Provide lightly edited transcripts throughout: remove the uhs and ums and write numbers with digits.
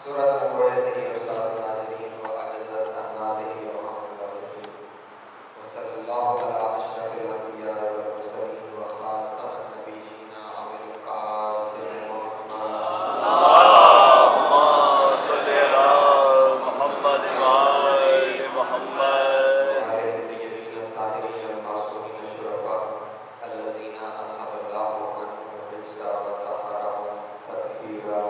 سورة القرآن وسائر الناظرين وأجزت أنواله وهم الواسطين وصلى الله على أشرف الأنبياء والمرسلين وخاتم النبيين أبي القاسم محمد اللهم صل على محمد وآل محمد وعلى الطيبين الطاهرين المعصومين الشرفاء الذين أذهب الله عنهم الرجس وطهرهم تطهيرا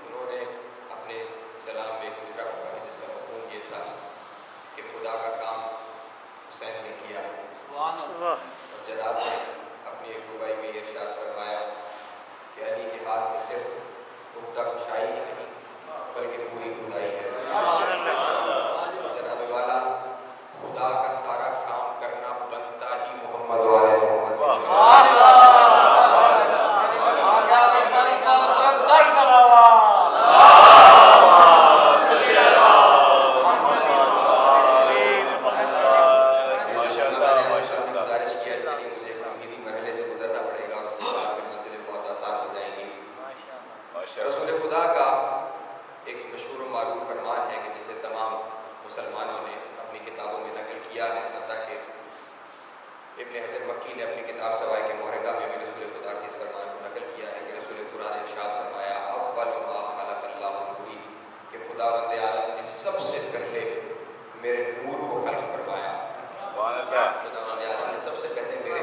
انہوں نے اپنے سلام میں ایک مصرع پڑھا جس کا مفہوم یہ تھا کہ خدا کا کام حسین نے کیا اور جناب نے اپنی ایک ربائی میں یہ ارشاد فرمایا کہ علی کے ہاتھ میں صرف نقطہ کشائی ہی نہیں بلکہ پوری خدائی ہے جناب والا خدا کا سارا کام کرنا بنتا ہی محمد والے محمد رسول خدا کا ایک مشہور و معروف فرمان ہے کہ جسے تمام مسلمانوں نے اپنی کتابوں میں نقل کیا ہے، حتیٰ کہ ابن حجر مکی نے اپنی کتاب سوائے کے محرقہ میں بھی رسول خدا کے اس فرمان کو نقل کیا ہے کہ رسول خدا نے ارشاد فرمایا اول ما خلق اللہ نوری، کہ خدا بند عالم نے سب سے پہلے میرے نور کو خلق فرمایا. خدا بند عالم نے سب سے پہلے میرے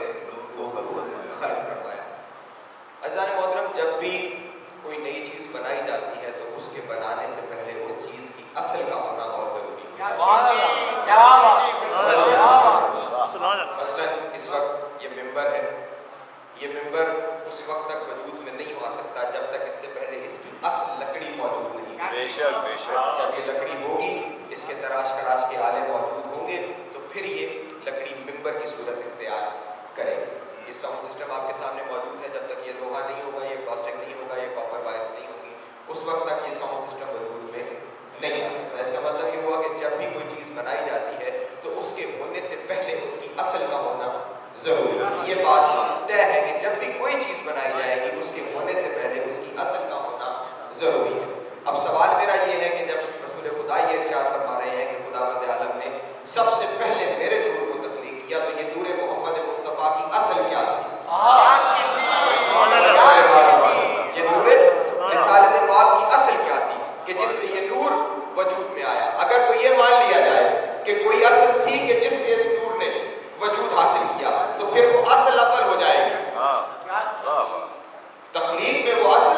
نور کو خلق فرمایا. عزیزان محترم، جب بھی کوئی نئی چیز بنائی جاتی ہے تو اس کے بنانے سے پہلے اس چیز کی اصل کا ہونا بہت ضروری ہے. مثلا اس وقت یہ ممبر ہے، یہ ممبر اس وقت تک وجود میں نہیں ہو سکتا جب تک اس سے پہلے اس کی اصل لکڑی موجود نہیں. بے شک بے شک. جب یہ لکڑی ہوگی، اس کے تراش کراش کے آلے موجود ہوں گے تو پھر یہ لکڑی ممبر کی صورت اختیار کرے گی. یہ ساؤنڈ سسٹم آپ کے سامنے موجود ہے، جب تک یہ لوہا نہیں ہوگا، یہ پلاسٹک نہیں ہوگا، یہ کاپر وائرز نہیں ہوگی، اس وقت تک یہ ساؤنڈ سسٹم وجود میں نہیں آ سکتا. اس کا مطلب یہ ہوا کہ جب بھی کوئی چیز بنائی جاتی ہے تو اس کے ہونے سے پہلے اس کی اصل کا ہونا ضروری ہے. یہ بات طے ہے کہ جب بھی کوئی چیز بنائی جائے گی اس کے ہونے سے پہلے اس کی اصل کا ہونا ضروری ہے. اب سوال میرا یہ ہے کہ جب رسول خدا یہ ارشاد فرما رہے ہیں کہ خداوند عالم نے سب سے پہلے میرے نور کو تخلیق کیا، تو یہ نور محمد مصطفیٰ کی اصل کیا تھی؟ یہ نور رسالت پاک کی اصل کیا تھی کہ جس سے یہ نور وجود میں آیا؟ اگر تو یہ مان لیا جائے کہ کوئی اصل تھی کہ جس سے اس نور نے وجود حاصل کیا تو پھر وہ اصل اول ہو جائے گی. تخلیق میں وہ اصل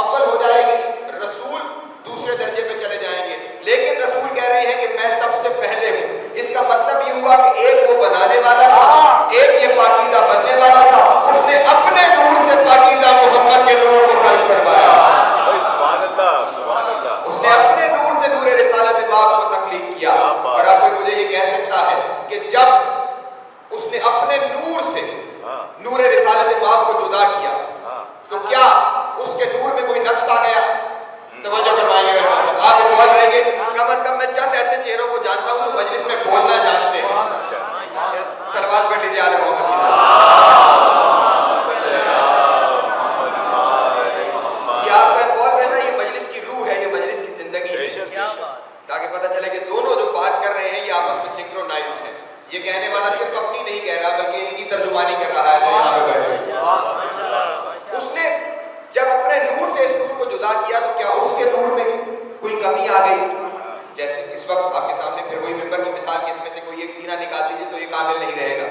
اول ہو جائے گی، رسول دوسرے درجے پہ چلے جائیں گے. لیکن رسول کہہ رہے ہیں کہ میں سب سے پہلے ہوں. اس کا مطلب یہ ہوا کہ ایک وہ بنانے والا تھا، ایک یہ پاکیزہ بننے والا تھا. اس نے اپنے نور سے پاکیزہ محمد کے نور کو خلق فرمایا. اس نے اپنے نور سے نور رسالت پاک کو تخلیق کیا. اور اب کوئی مجھے یہ کہہ سکتا ہے کہ جب اس نے اپنے نور سے نور رسالت پاک کو جدا کیا تو کیا اس کے نور میں کوئی نقص آ گیا؟ توجہ کروائیں گے. آپ بول رہے ہیں کم از کم میں چند ایسے چہروں کو جانتا ہوں جو مجلس میں بولنا جانتے ہیں. صلوات پڑھ لیجیے آل محمد. یہ آپ کا بول رہے ہیں، یہ مجلس کی روح ہے، یہ مجلس کی زندگی ہے، تاکہ پتہ چلے کہ دونوں جو بات کر رہے ہیں یہ آپس میں سنکرونائزڈ ہیں. یہ کہنے والا صرف اپنی نہیں کہہ رہا بلکہ ان کی ترجمانی کر رہا ہے. اس نے کیا تو کیا اس کے نور میں کوئی کمی آ گئی؟ جیسے اس وقت آپ کے سامنے پھر وہی ممبر کی مثال کہ اس میں سے کوئی ایک سینہ نکال دیجیے تو یہ کامل نہیں رہے گا،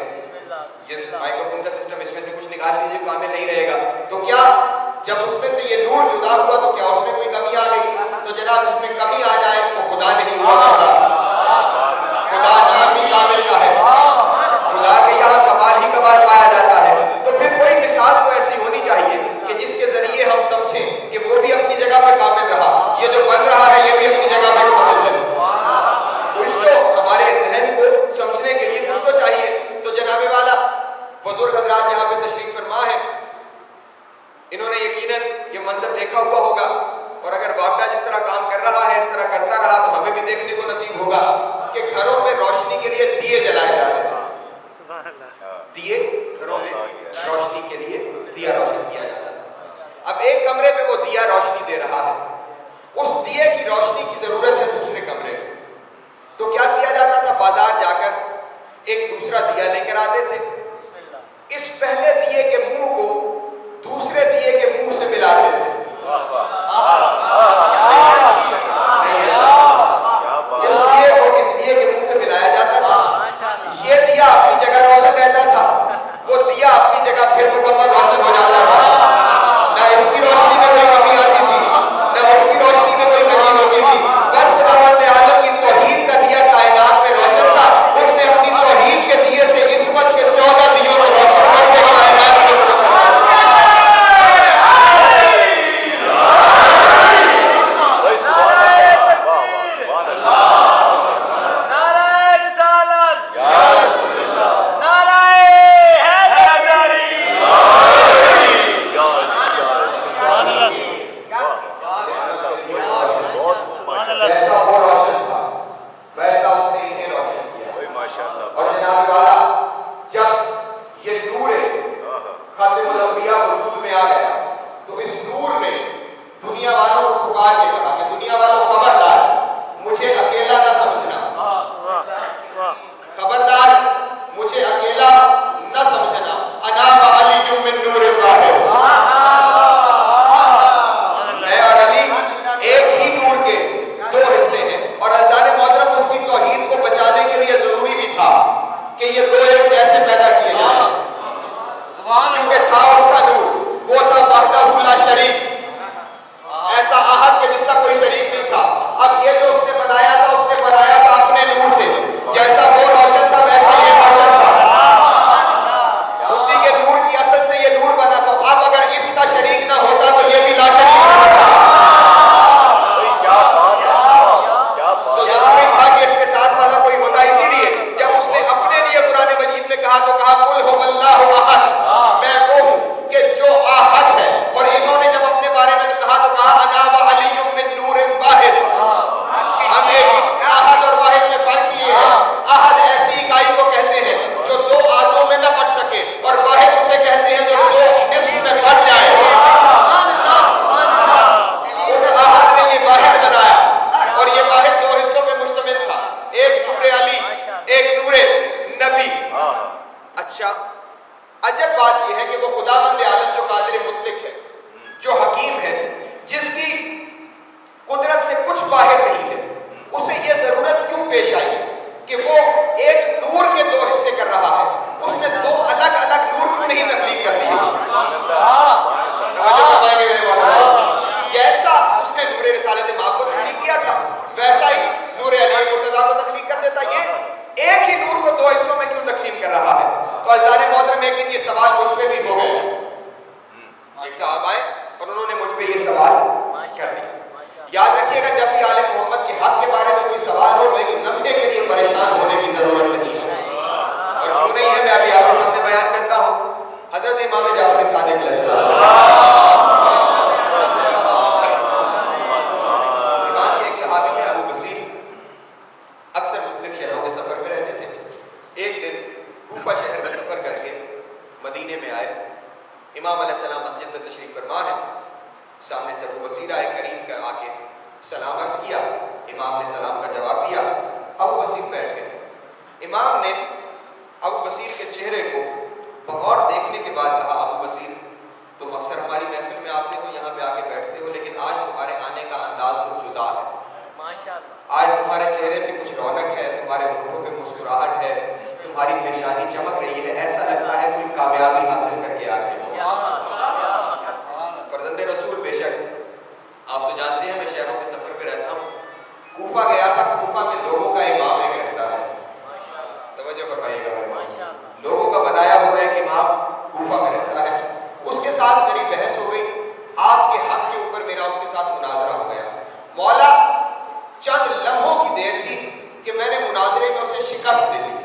یہ مائکروفون کا سسٹم اس میں سے کچھ نکال دیجیے کامل نہیں رہے گا. تو کیا جب اس میں سے یہ نور جدا ہوا تو کیا اس میں کوئی کمی آ گئی؟ تو جناب اس میں کمی آ جائے تو خدا نہیں ہوا کرتا، خدا نام بھی کامل کا ہے، خدا کے یہاں کمال ہی کمال پایا جاتا ہے. تو پھر کوئی مثال تو ایسی ہونی چاہیے کہ جس کے ذریعے ہم سمجھیں کہ وہ بھی اپنی جگہ پہ کامل رہا، یہ جو بن رہا ہے یہ بھی اپنی جگہ پہ کامل ہے. کچھ تو ہمارے ذہن کو سمجھنے کے لیے کچھ تو چاہیے. تو جناب والا بزرگ حضرات یہاں پہ تشریف فرما ہے، انہوں نے یقیناً یہ منظر دیکھا ہوا ہوگا، اور اگر باپڈا جس طرح کام کر رہا ہے اس طرح کرتا رہا تو ہمیں بھی دیکھنے کو نصیب ہوگا کہ گھروں میں روشنی کے لیے دیے جلائے جاتے ہیں. دیے گھروں میں روشنی کے لیے دیا روشن کیا جاتا تھا. اب ایک کمرے پہ وہ دیا روشنی دے رہا ہے، اس دیے کی روشنی کی ضرورت ہے دوسرے کمرے میں. تو کیا کیا جاتا تھا؟ بازار جا کر ایک دوسرا دیا لے کر آتے تھے، اس پہلے دیے کے منہ کو دوسرے دیے کے منہ سے ملاتے تھے. اس دیے کو اس دیے کے منہ سے ملایا جاتا تھا، یہ دیا اپنی جگہ روشن رہتا تھا، وہ دیا اپنی جگہ پھر مکمل روشن ہو جاتا تھا. نہ اس کی روشنی میں کوئی کمی آتی تھی نہ اس کی روشنی میں کوئی کمی ہوتی تھی. بس خداوند عالم کی توحید کا دیا کائنات میں روشن تھا، اس نے اپنی توحید کے دیے سے عصمت کے 14 دیوں کو روشن کر کے کائنات میں تم اکثر ہماری محفل میں آتے ہو، یہاں پہ آ کے بیٹھتے ہو، لیکن آج تمہارے ساتھ میری بحث ہو گئی، آپ کے حق کے اوپر میرا اس کے ساتھ مناظرہ ہو گیا. مولا چند لمحوں کی دیر تھی کہ میں نے مناظرے میں اسے شکست دے دی.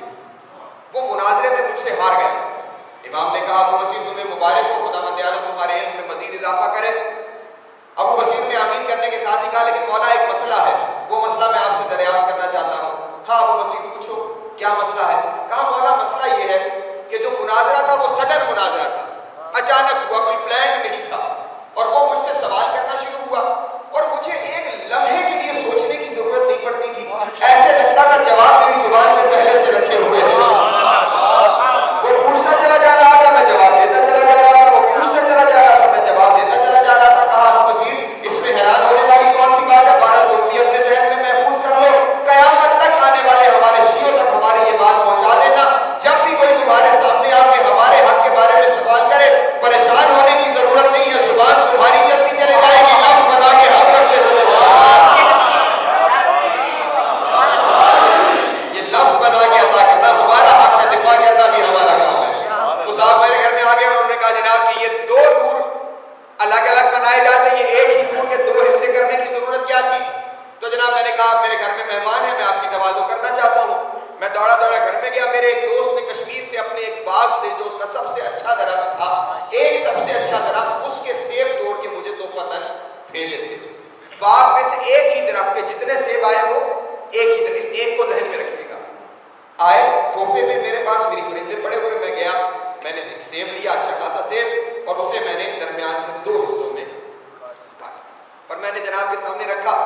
وہ مناظرے میں مجھ سے ہار گیا. امام نے کہا ابو بصیر تمہیں مبارک ہو، خداوند عالم تمہارے علم میں مزید اضافہ کرے. ابو بصیر نے آمین کرنے کے ساتھ ہی کہا لیکن مولا ایک مسئلہ ہے، وہ مسئلہ میں آپ سے دریافت کرنا چاہتا ہوں. ہاں ابو بصیر پوچھو کیا مسئلہ ہے؟ کہا مولا مسئلہ یہ ہے کہ جو مناظرہ تھا وہ سڈن مناظرہ تھا، اچانک ہوا، کوئی پلان نہیں تھا، اور وہ مجھ سے سوال کرنا شروع ہوا اور مجھے ایک لمحے کے لیے سوچنے کی ضرورت نہیں پڑتی تھی. ایسے لگتا تھا جواب میری زبان میں پہلے سے رکھے ہوئے ہیں. وہ پوچھتا چلا جا رہا تھا، میں جواب دیتا چلا جا رہا تھا، وہ پوچھتا چلا جا رہا تھا، میں جواب دیتا چلا جا رہا تھا. کہا ابو بصیر اس میں حیران ہونے والی کون سی بات ہے؟ بہرحال تم بھی اپنے ذہن میں محفوظ کر لو، قیامت تک آنے والے ہمارے شیعوں تک ہماری یہ بات پہنچا دینا. جب بھی کوئی تمہارے سامنے آ کے ہمارے حق کے بارے میں سوال کرے، پریشان ہونے کی ضرورت نہیں ہے، زبان تمہاری چلتی چلے جائے گی، لفظ بنا کے حق رکھتے چلے جائے گی. یہ لفظ بنا کے عطا کرنا ہمارا حق ہے، دفاع کرنا بھی ہمارا کام ہے. تو صاحب میرے گھر میں آ گئے اور انہوں نے کہا جناب کہ یہ دو نور الگ الگ بنائے جاتے ہیں، یہ ایک ہی نور کے دو حصے کرنے کی ضرورت کیا تھی؟ تو جناب میں نے کہا میرے گھر میں مہمان ہے، میں آپ کی تواضع کرنا چاہتا ہوں. میں دوڑا دوڑا گھر میں گیا. میرے ایک دوست نے کشمیر سے اپنے ایک باغ سے جو اس کا سب سے اچھا درخت تھا، ایک سب سے اچھا درخت، اس کے سیب توڑ کے مجھے تحفتاً بھیجے تھے. باغ میں سے ایک ہی درخت کے جتنے سیب آئے وہ ایک ہی درخت، اس ایک کو ذہن میں رکھیے گا. آئے تحفے میں میرے پاس میری فریج میں پڑے ہوئے. میں گیا، میں نے ایک سیب لیا، اچھا خاصا سیب، اور اسے میں نے درمیان سے دو حصوں میں کاٹا اور میں نے جناب کے سامنے رکھا.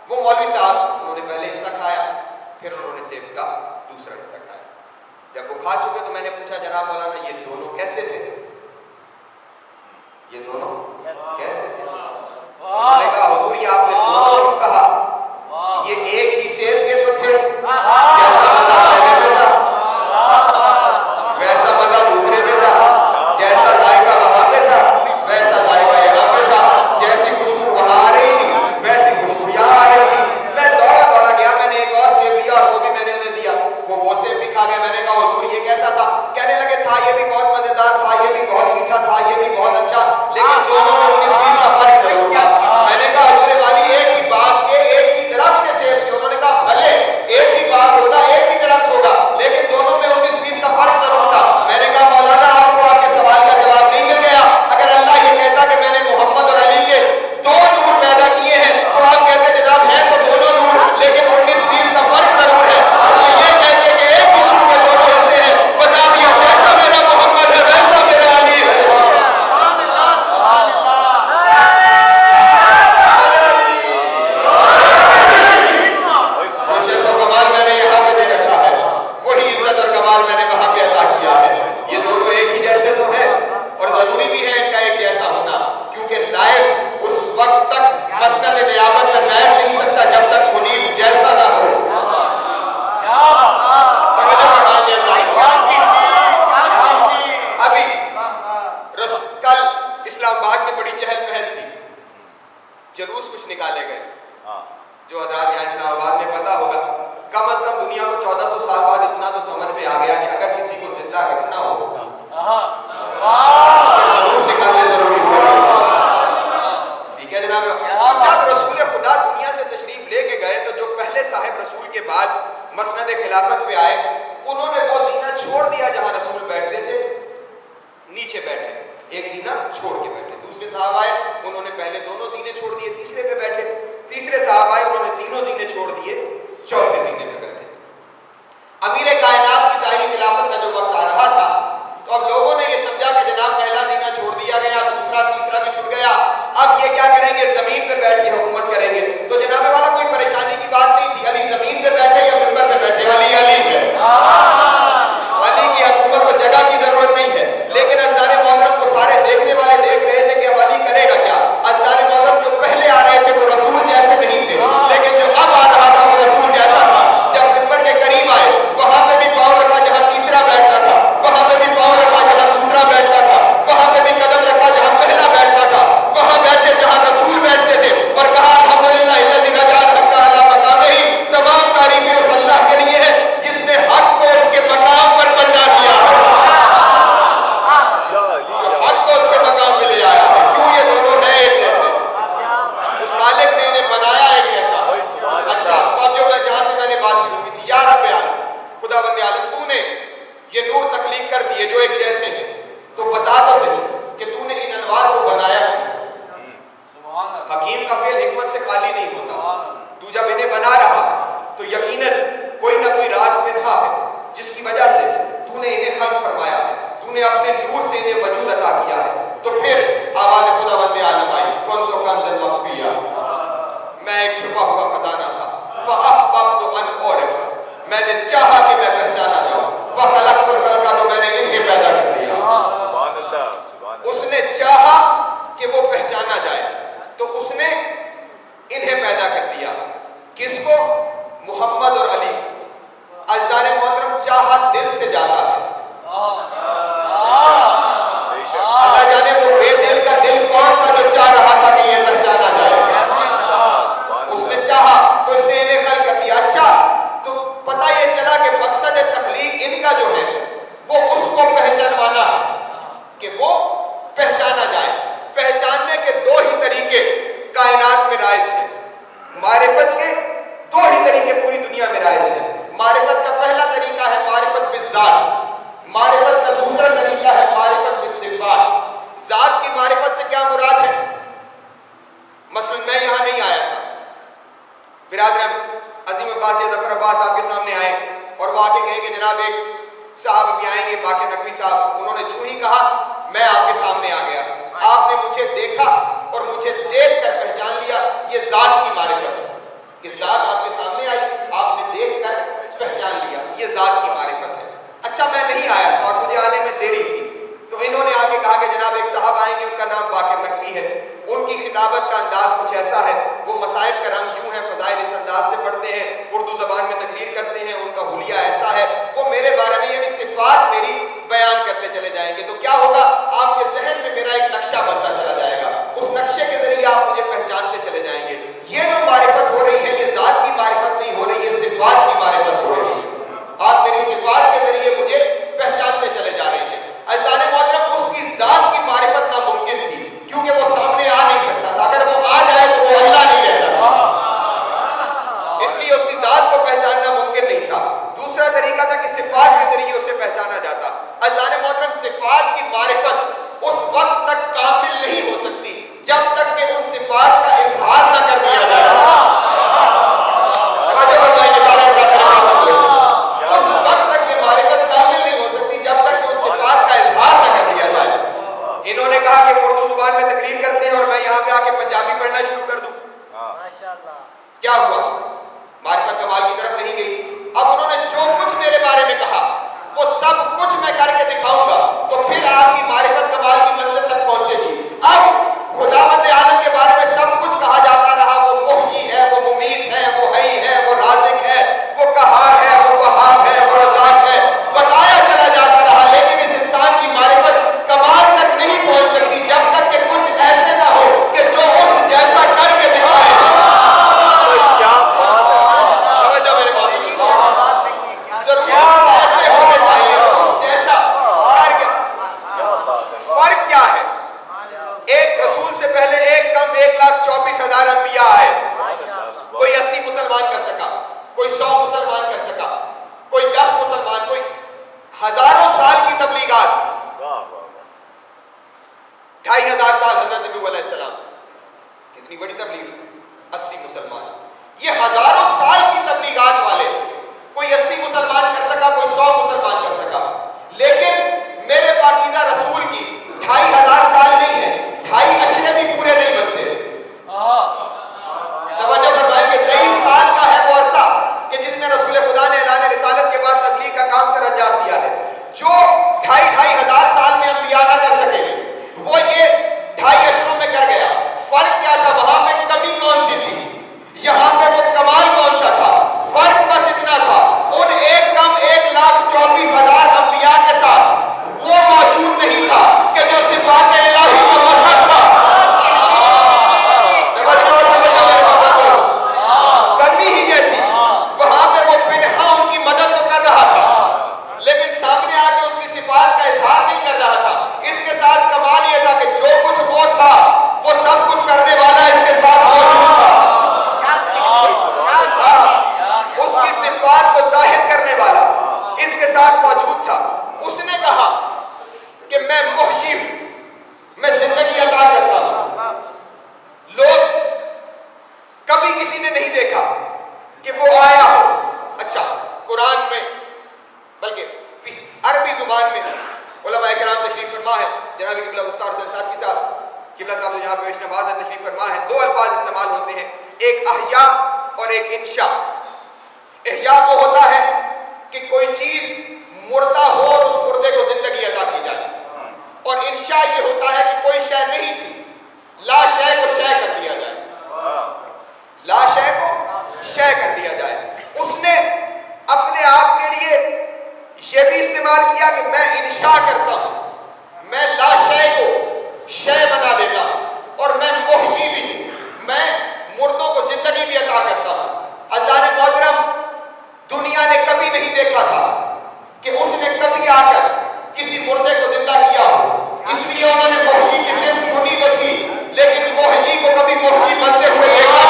وہ مولوی صاحب انہوں نے پہلے حصہ کھایا، پھر انہوں نے سیب کا دوسرا حصہ کھایا. جب وہ کھا چکے تو میں نے پوچھا جناب مولانا یہ دونوں کیسے تھے؟ یہ دونوں کیسے تھے؟ انہوں نے کہا حضور یہ آپ نے دونوں کہا، یہ ایک ہی سیب کے تو تھے، جیسا مزہ پہلے میں تھا ویسا مزہ دوسرے میں تھا، جیسا ذائقہ وہاں پہ تھا ویسا ذائقہ یہاں پہ تھا، جیسی خوشبو وہاں آ رہی تھی ویسی خوشبو یہاں آ رہی تھی. میں دوڑا دوڑا گیا، میں نے ایک اور سیب لیا اور وہ بھی میں نے انہیں دیا. وہ سیب بھی کھا گئے. میں نے کہا حضور یہ کیسا تھا؟ کہنے لگے تھا یہ بھی بہت مزیدار تھا، یہ بھی بہت میٹھا تھا، یہ بھی بہت اچھا، لیکن دونوں میں 19-20 کا فرق ضرور تھا. میں نے کہا حضور والی ایک ہی باغ کے ایک ہی درخت کے سیب تھے. انہوں نے کہا بھلے ایک ہی باغ ہوگا ایک ہی درخت ہوگا لیکن دونوں میں 19-20 کا فرق ضرور تھا. میں نے کہا مولانا آپ کو آپ کے سوال کا جواب نہیں مل گیا. اگر اللہ یہ کہتا کہ میں نے محمد اور علی کے دو نور پیدا کیے ہیں تو آپ کہتے جناب ہیں تو دونوں نور لیکن 19-20 کا فرق ضرور ہے. یہ کہتے کہ ایک ہی نور کے دونوں حصے ہیں، بتا دیا جیسا میرا محمد ہے ویسا میرا علی ہے. جو شرف و کمال میں نے یہاں پہ دے رکھا ہے وہی عزت اور کمال میں نے وہاں پہ عطا کیا ہے. یہ دونوں ایک ہی جیسے تو ہیں اور ضروری بھی ہے ان کا ایک جیسا ہونا، کیونکہ نائب اس وقت تک مسند نیابت میں بیٹھ نہیں سکتا جب تک منیب جیسا نہ ہو. ابھی کل اسلام آباد میں بڑی چہل پہل تھی، جلوس کچھ نکالے گئے. جو حضرات یہاں اسلام آباد میں پتا ہوگا کم از کم دنیا کو 1400 سال بعد اتنا تو سمجھ میں آ گیا کہ اگر کسی کو زندہ رکھنا ہو جلوس نکالنے ضروری ہوگا. ٹھیک ہے جناب. جب رسول خدا دنیا سے تشریف لے کے گئے تو جو پہلے صاحب رسول کے بعد مسند خلافت پہ آئے انہوں نے وہ زینہ چھوڑ دیا جہاں رسول بیٹھتے تھے، نیچے بیٹھے، ایک زینہ چھوڑ کے بیٹھے. دوسرے صاحب آئے انہوں نے پہلے دونوں زینے چھوڑ دیے، تیسرے پہ بیٹھے. تیسرے صاحب آئے انہوں نے تینوں زینے چھوڑ دیے، چوتھے زینے پہ بیٹھے. امیر کائنات کی ظاہری خلافت کا جو وقت آ رہا تھا تو اب لوگوں نے یہ سمجھا کہ جناب پہلا زینہ چھوڑ دیا گیا، دوسرا تیسرا بھی چھوٹ گیا، اب یہ کیا کریں گے؟ زمین پہ بیٹھ کے حکومت کریں گے. تو جناب والا کوئی پریشانی کی بات نہیں تھی. علی زمین پہ بیٹھے یا منبر پہ بیٹھے، علی علی ہے. علی کی حکومت کو جگہ کی ضرورت نہیں ہے. لیکن ازدار محترم کو سارے دیکھنے والے دیکھ رہے تھے کہ اب علی کرے گا کیا. ازدار محترم جو پہلے آ رہے تھے وہ رسول جیسے نہیں تھے، لیکن جو اب آ رہا تھا وہ رسول جیسا تھا. جب منبر کے قریب آئے وہاں پہ بھی پاؤں رکھا جہاں تیسرا بیٹھتا تھا، وہاں میں نے چاہا کہ میں پہچانا جاؤں، فَخَلَقْتُ الْخَلْقَ، تو میں نے انہیں پیدا کر دیا۔ سبحان اللہ، سبحان اللہ۔ اس نے چاہا کہ وہ پہچانا جائے تو اس نے انہیں پیدا کر دیا۔ کس کو؟ محمد اور علی۔ عزیزان محترم، چاہا دل سے جاتا ہے۔ بے شک۔ اللہ جانے وہ بے دل کا دل کون تھا جو چاہ رہا تھا کہ یہ پہچانا جائے۔ اس نے چاہا تو اس نے انہیں خلق کر دیا۔ اچھا، تو پتہ یہ چلا کہ مقصد تخلیق ان کا جو ہے وہ اس کو پہچانوانا ہے، کہ وہ پہچانا جائے۔ پہچاننے کے دو ہی طریقے کائنات میں رائج ہیں، معرفت کے دو ہی طریقے پوری دنیا میں رائج ہیں۔ معرفت کا پہلا طریقہ ہے معرفت بالذات، معرفت کا دوسرا طریقہ ہے معرفت بالصفات۔ ذات کی معرفت سے کیا مراد ہے؟ مثلا میں یہاں نہیں آیا تھا، برادر عظیم عباس جی ظفر عباس آپ کے سامنے آئے اور وہ آ کے کہیں کہ جناب ایک صاحب ابھی آئیں گے، باقر نقوی صاحب، انہوں نے جو ہی کہا میں آپ کے سامنے آ گیا، آپ نے مجھے دیکھا اور مجھے دیکھ کر پہچان لیا، یہ ذات کی معرفت ہے کہ ذات آپ کے سامنے آئی، آپ نے دیکھ کر پہچان لیا، یہ ذات کی معرفت ہے۔ اچھا، میں نہیں آیا تھا اور مجھے آنے میں دیری تھی، تو انہوں نے آگے کہا کہ جناب ایک صاحب آئیں گے، ان کا نام باقر نقوی ہے، ان کی خطابت کا انداز کچھ ایسا ہے، وہ مصائب کا رنگ یوں ہے، فضائل اس انداز سے پڑھتے ہیں، اردو زبان میں تقریر کرتے ہیں، ان کا حلیہ ایسا ہے، وہ میرے بارے میں یعنی صفات میری بیان کرتے چلے جائیں گے۔ تو کیا ہوگا؟ آپ کے ذہن میں میرا ایک نقشہ بنتا چلا جائے گا، اس نقشے کے ذریعے آپ مجھے پہچانتے چلے جائیں گے۔ یہ جو معرفت ہو رہی ہے یہ ذات کی معرفت نہیں ہو رہی ہے، صفات کی معرفت ہو رہی ہے۔ آپ میری صفات کے ذریعے مجھے پہچانتے چلے جا رہے ہیں۔ عزیزان محترم، اس کی ذات کی معرفت ناممکن تھی کیونکہ وہ سامنے آ نہیں سکتا تھا، اگر وہ آ جائے تو وہ اللہ نہیں رہتا تھا، اس لیے اس کی ذات کو پہچاننا ممکن نہیں تھا۔ دوسرا طریقہ تھا کہ صفات کے ذریعے اسے پہچانا جاتا۔ عزیزان محترم، صفات کی معرفت اس وقت تک کامل نہیں ہو سکتی جب تک کہ ان صفات کا اظہار نہ کر دیا جائے۔ اس وقت تک یہ معرفت کامل نہیں ہو سکتی جب تک کہ ان صفات کا اظہار نہ کر دیا جائے۔ انہوں نے کہا کہ وہ اردو زبان میں تقریر کرتے ہیں اور میں یہاں پہ آ کے پنجابی پڑھنا شروع کر دوں۔ کیا ہوا؟ معرفت کمال کی طرف نہیں گئی۔ اب انہوں نے جو کچھ میرے بارے میں کہا وہ سب کچھ میں کر کے دکھاؤں گا تو پھر آپ کی معرفت کمال کی منزل تک پہنچے گی۔ اب خداوند عالم کے بارے میں سب کچھ کہا جاتا رہا، وہ محیی ہے، وہ ممیت ہے، وہ حی ہے، وہ رازق ہے، وہ قہار ہے، وہ وہاب ہے، وہ رزاق ہے، بتایا چلا جاتا رہا، لیکن اس انسان کی معرفت کمال تک نہیں پہنچ سکتی جب تک کہ کچھ ایسے نہ ہو کہ جو اس جیسا کر کے دکھائے۔ انبیاء آئے، کوئی 80 مسلمان کر سکا، کوئی 100 مسلمان کر سکا، کوئی 10 مسلمان، کوئی ہزاروں سال کی تبلیغات، 2500 سال حضرت نوح علیہ السلام، کتنی بڑی تبلیغ، 80 مسلمان، یہ ہزاروں سال کی تبلیغات والے، کوئی 80 مسلمان کر سکا، کوئی 100 مسلمان کر سکا، لیکن میرے پاکیزہ رسول کی 2500 سال نہیں ہے، 2.5 عشرے بھی پورے نہیں بنتے۔ توجہ فرمائیں کہ 23 سال کا ہے وہ عرصہ کہ جس میں رسول خدا نے اعلان رسالت کے بعد تبلیغ کا کام سر انجام دیا ہے۔ جو 2.5 سال میں انبیاء نہ کر سکے وہ یہ 2.5 عشروں میں کر گیا۔ فرق کیا تھا؟ وہاں پہ کمی کون سی تھی، یہاں پہ وہ کمال کون سا تھا؟ فرق بس اتنا تھا، ان ایک کم 1,24,000 انبیاء کے ساتھ وہ موجود نہیں تھا کہ جو صفات الہی کا مظہر تھا۔ کمی ہی یہ تھی، وہاں پہ وہ پنہا ان کی مدد تو کر رہا تھا لیکن سامنے آ کے اس کی صفات کا اظہار نہیں کر رہا تھا۔ اس کے ساتھ کمال یہ تھا کہ جو کچھ وہ تھا وہ سب کچھ کرنے والا اس کے ساتھ موجود تھا، اس کی صفات کو ظاہر کرنے والا اس کے ساتھ موجود تھا۔ اس نے کہا کہ میں محیی ہوں، میں زندگی عطا کرتا ہوں۔ لوگ کبھی کسی نے نہیں دیکھا کہ وہ آیا ہو۔ اچھا، قرآن میں بلکہ عربی زبان میں علماء کرام تشریف فرما ہے، جناب قبلہ مختار حسین صادقی صاحب قبلہ صاحب جو یہاں پہ پیشنواز ہے تشریف فرما ہے، 2 الفاظ استعمال ہوتے ہیں، ایک احیا اور ایک انشاء۔ احیا وہ ہوتا ہے کہ کوئی چیز مردہ ہو اور اس مردے کو زندگی عطا کی جائے، اور انشاء یہ ہوتا ہے کہ کوئی شے نہیں تھی، لا شے کو شے کر دیا جائے، لا شے کو شے کر دیا جائے۔ اس نے اپنے آپ کے لیے یہ بھی استعمال کیا کہ میں انشاء کرتا ہوں، میں لا شے کو شے بنا دیتا ہوں، اور میں محیی بھی ہوں، میں مردوں کو زندگی بھی عطا کرتا ہوں۔ عزیزان محترم، دنیا نے کبھی نہیں دیکھا تھا کہ اس نے کبھی آ کر کسی مردے کو زندہ کیا ہو، اس لیے انہوں نے محیی کی صرف سنی تو تھی، لیکن محیی کو کبھی محیی بنتے ہوئے دیکھا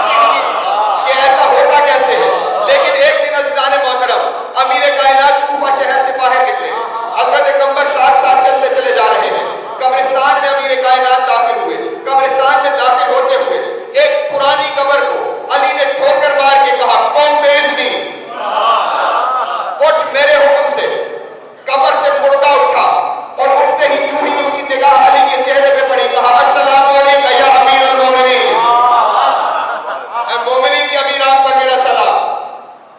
نہیں تھا کہ ایسا ہوتا کیسے ہے۔ لیکن ایک دن عزیزان محترم، امیر کائنات کوفہ شہر سے باہر نکلے، حضرت قمر ساتھ ساتھ چلتے چلے جا رہے ہیں، قبرستان میں امیر کائنات داخل ہوئے، قبرستان میں داخل ہوتے ہوئے ایک پرانی قبر کو علی نے ٹھوکر مار کے کہا، قوم بیزنی، اٹھ میرے حکم سے۔ قبر سے مردہ اٹھا، اور اٹھتے ہی جو ہی اس کی نگاہ علی کے چہرے پہ پڑی، کہا السلام علیکم یا امیر المومنین، اے مومنین کے امیر آپ پر میرا سلام۔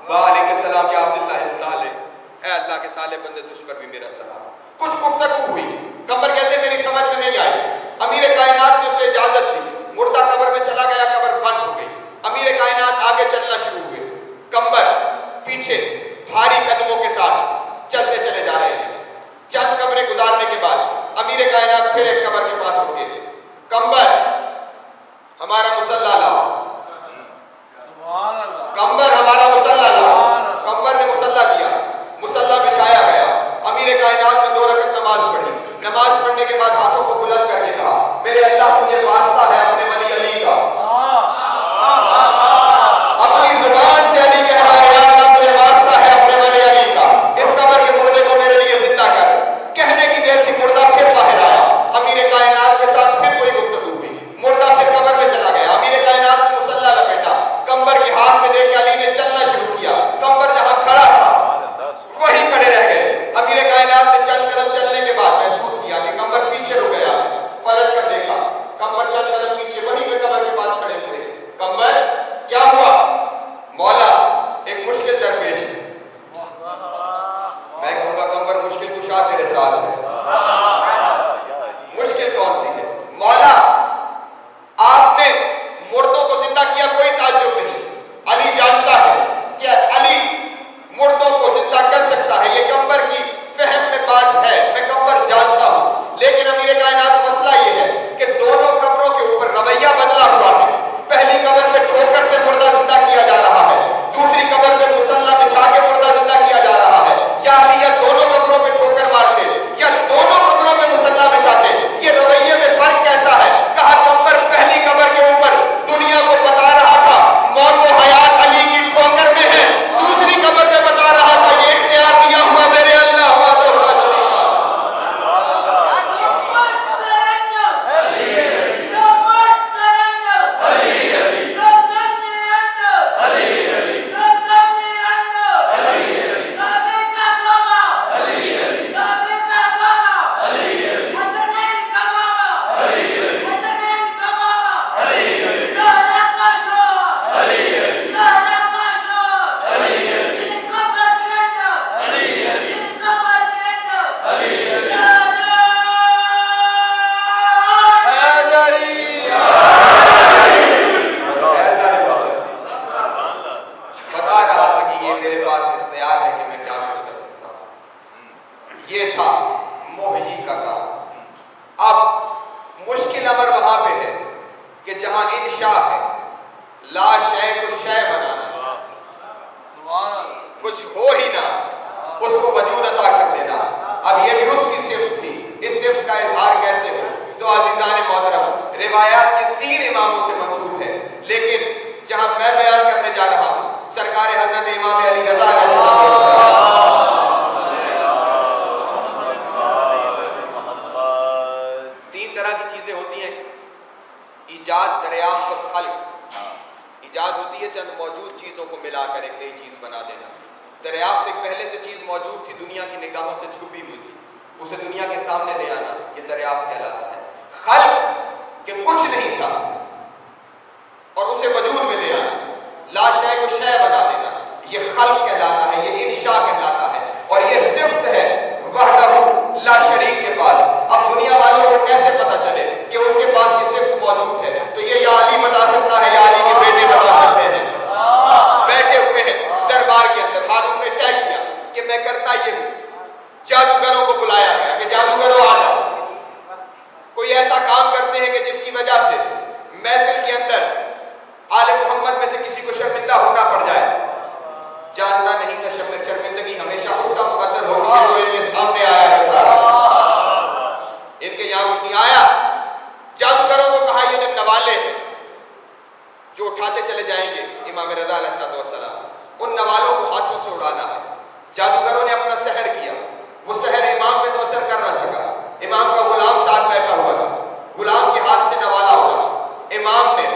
وعلیکم السلام یا عبداللہ الصالح، اے اللہ کے صالح بندے تجھ پر بھی میرا سلام۔ کچھ گفتگو ہوئی، قمر کہتے میری سمجھ میں نہیں آئی، امیر کائنات نے اسے اجازت دی، مردہ قبر میں چلا گیا، قبر بند ہو گئی، امیر کائنات آگے چلنا شروع ہوئے، قمر پیچھے بھاری قدموں کے ساتھ چلتے چلے جا رہے ہیں۔ چند قبریں گزارنے کے بعد امیر کائنات پھر ایک قبر کے پاس رکے، قمر ہمارا مصلی لاؤ، قمر ہمارا مصلی لاؤ۔ قمر نے مصلی دیا، مصلی بچھایا گیا، امیر کائنات نے 2 رکعت نماز پڑھی، نماز پڑھنے کے بعد ہاتھوں کو بلند کر کے کہا، میرے اللہ مجھے واسطہ ہے اپنے ولی علی کا۔ اپنی زبان سے علی کہہ رہا ہے، اللہ مجھے واسطہ ہے اپنے ولی علی کا، اس قبر کے مردے کو میرے لیے زندہ کر۔ کہنے کی دیر تھی، مردہ پھر باہر آیا، امیر کائنات کے ساتھ پھر کوئی گفتگو ہوئی، مردہ پھر قبر میں چلا گیا، امیر کائنات نے مصلی لپیٹا، قمر کے ہاتھ میں دے کے علی نے چلنا شروع کیا، قمر جہاں کھڑا تھا وہی کھڑے رہ گئے۔ امیر کائنات نے چند قدم چلنے کے بعد محسوس کیا کہ قمر پیچھے رک گیا، پلٹ کر دیکھا، قمر چند قدم پیچھے وہیں پہ قبر کے پاس کھڑے ہوئے۔ قمر کیا ہوا؟ مولا ایک مشکل درپیش ہے۔ میں کہوں گا قمر مشکل کشا تیرے ساتھ ہے۔ مشکل کون سی ہے؟ مولا آپ نے مردوں کو زندہ کیا، کوئی تعجب نہیں، علی جانتا ہے کہ علی مردوں کو زندہ کر سکتا ہے، یہ قمر کی فہم میں بات ہے، میں قمر جانتا ہوں، لیکن امیر کائنات مسئلہ یہ ہے کہ دونوں قبروں کے اوپر رویہ بدلا ہوا ہے۔ پہلی قبر پہ ٹھوکر سے مردہ زندہ کیا جا رہا ہے، دوسری قبر پہ مصلی بچھا کے مردہ زندہ کیا جا رہا ہے۔ یا علی یا دونوں قبروں پہ ٹھوکر مارتے یا دونوں قبروں پہ مصلی بچھاتے، یہ رویے میں فرق کیسا ہے؟ کہا قمر پہلی قبر کے اوپر دنیا کو بتا رہا تھا موت و حیات علی کی ٹھوکر میں ہے، دوسری قبر پہ بتا رہا تھا یہ اختیار دیا ہوا میرے اللہ وحدہ لا شریک له۔ یہ تھا محیی کا کام۔ اب مشکل امر وہاں پہ ہے کہ جہاں انشاء ہے، لا شے کو شے بنانا، کچھ ہو ہی نہ اس کو وجود عطا کر دینا۔ اب یہ بھی اس کی صفت تھی، اس صفت کا اظہار کیسے ہو؟ تو عزیزان محترم، روایات یہ 3 اماموں سے منسوب ہے، لیکن جہاں میں بیان کرنے جا رہا ہوں سرکار حضرت امام علی رضا علیہ السلام، 3 طرح کی چیزیں ہوتی ہیں، ایجاد، دریافت اور خلق۔ ایجاد ہوتی ہے چند موجود چیزوں کو ملا کر ایک نئی چیز بنا دینا۔ دریافت ایک پہلے سے چیز موجود تھی، دنیا کی نگاہوں سے چھپی ہوئی تھی، اسے دنیا کے سامنے لے آنا، یہ دریافت کہلاتا ہے۔ خلق کہ کچھ نہیں تھا اور اسے وجود میں لے آنا، لا شے کو شے بنا دینا، یہ خلق کہلاتا ہے، یہ انشاء کہلاتا ہے، اور یہ صفت ہے وحدہ لا شریک کے پاس۔ اب دنیا والوں کو کیسے پتا چلے کہ اس کے پاس یہ صفت موجود ہے؟ تو یہ یا علی بتا سکتا ہے یا علی کے بیٹے بتا سکتے ہیں۔ بیٹھے ہوئے ہیں دربار کے اندر، ہارون نے طے کیا کہ میں کرتا یہ ہوں۔ جادوگروں کو بلایا گیا کہ جادوگروں آ جاؤ، کوئی ایسا کام کرتے ہیں کہ جس کی وجہ سے محفل کے اندر آل محمد میں سے کسی کو شرمندہ ہونا پڑ جائے۔ جانتا نہیں تھا شرمندگی ہمیشہ اس کا مقدر ہوگی جو ان کے سامنے آیا کرتا ہے۔ ان کے یہاں کچھ نہیں آیا۔ جادوگروں کو کہا یہ جو نوالے ہیں جو اٹھاتے چلے جائیں گے امام رضا علیہ السلام، ان نوالوں کو ہاتھوں سے اڑانا ہے۔ جادوگروں نے اپنا سحر کیا، وہ سحر امام پہ تو اثر کر نہ سکا۔ امام کا غلام ساتھ بیٹھا ہوا تھا، غلام کے ہاتھ سے نوالا اڑا۔ امام نے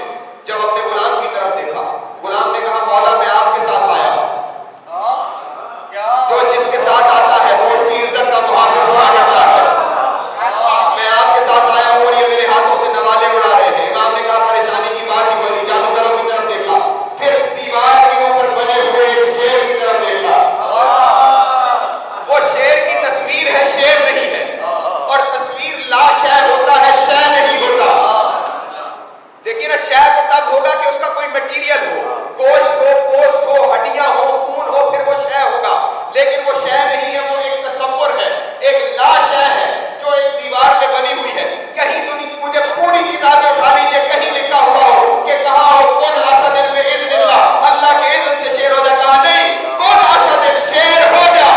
جب اپنے غلام کی طرف دیکھا، غلام نے کہا مولا میں آپ کے ساتھ آیا، جو جس کے ساتھ آتا ہے وہ اس کی عزت کا محافظ ہوا جاتا ہے۔ میں آپ کے ساتھ آیا ہوں اور یہ میرے ہاتھوں سے نوالے اڑا رہے ہیں۔ امام نے کہا پریشانی کی بات ہی کوئی نہیں۔ جادوگروں کی طرف دیکھا، پھر دیوار کے اوپر بنے ہوئے ایک شیر کی طرف دیکھا۔ وہ شیر کی تصویر ہے، شیر نہیں ہے، اور تصویر لا شے ہوتا ہے، شے نہیں ہوتا۔ دیکھیے نا، شے تو تب ہوگا کہ اس کا کوئی مٹیریل ہو، گوشت ہو، پوست ہو، ہڈیاں ہو، خون ہو، پھر وہ شے ہوگا۔ لیکن وہ شے نہیں ہے، وہ ایک تصور ہے، ایک لا شے ہے جو ایک دیوار پہ بنی ہوئی ہے۔ کہیں مجھے پوری کتابیں اٹھا لیجیے، کہیں لکھا ہوا ہو کہ کہا ہو کون اسد باذن اللہ، اللہ کے اذن سے شیر ہو جائے، کہا نہیں، کون اسد شیر ہو گیا،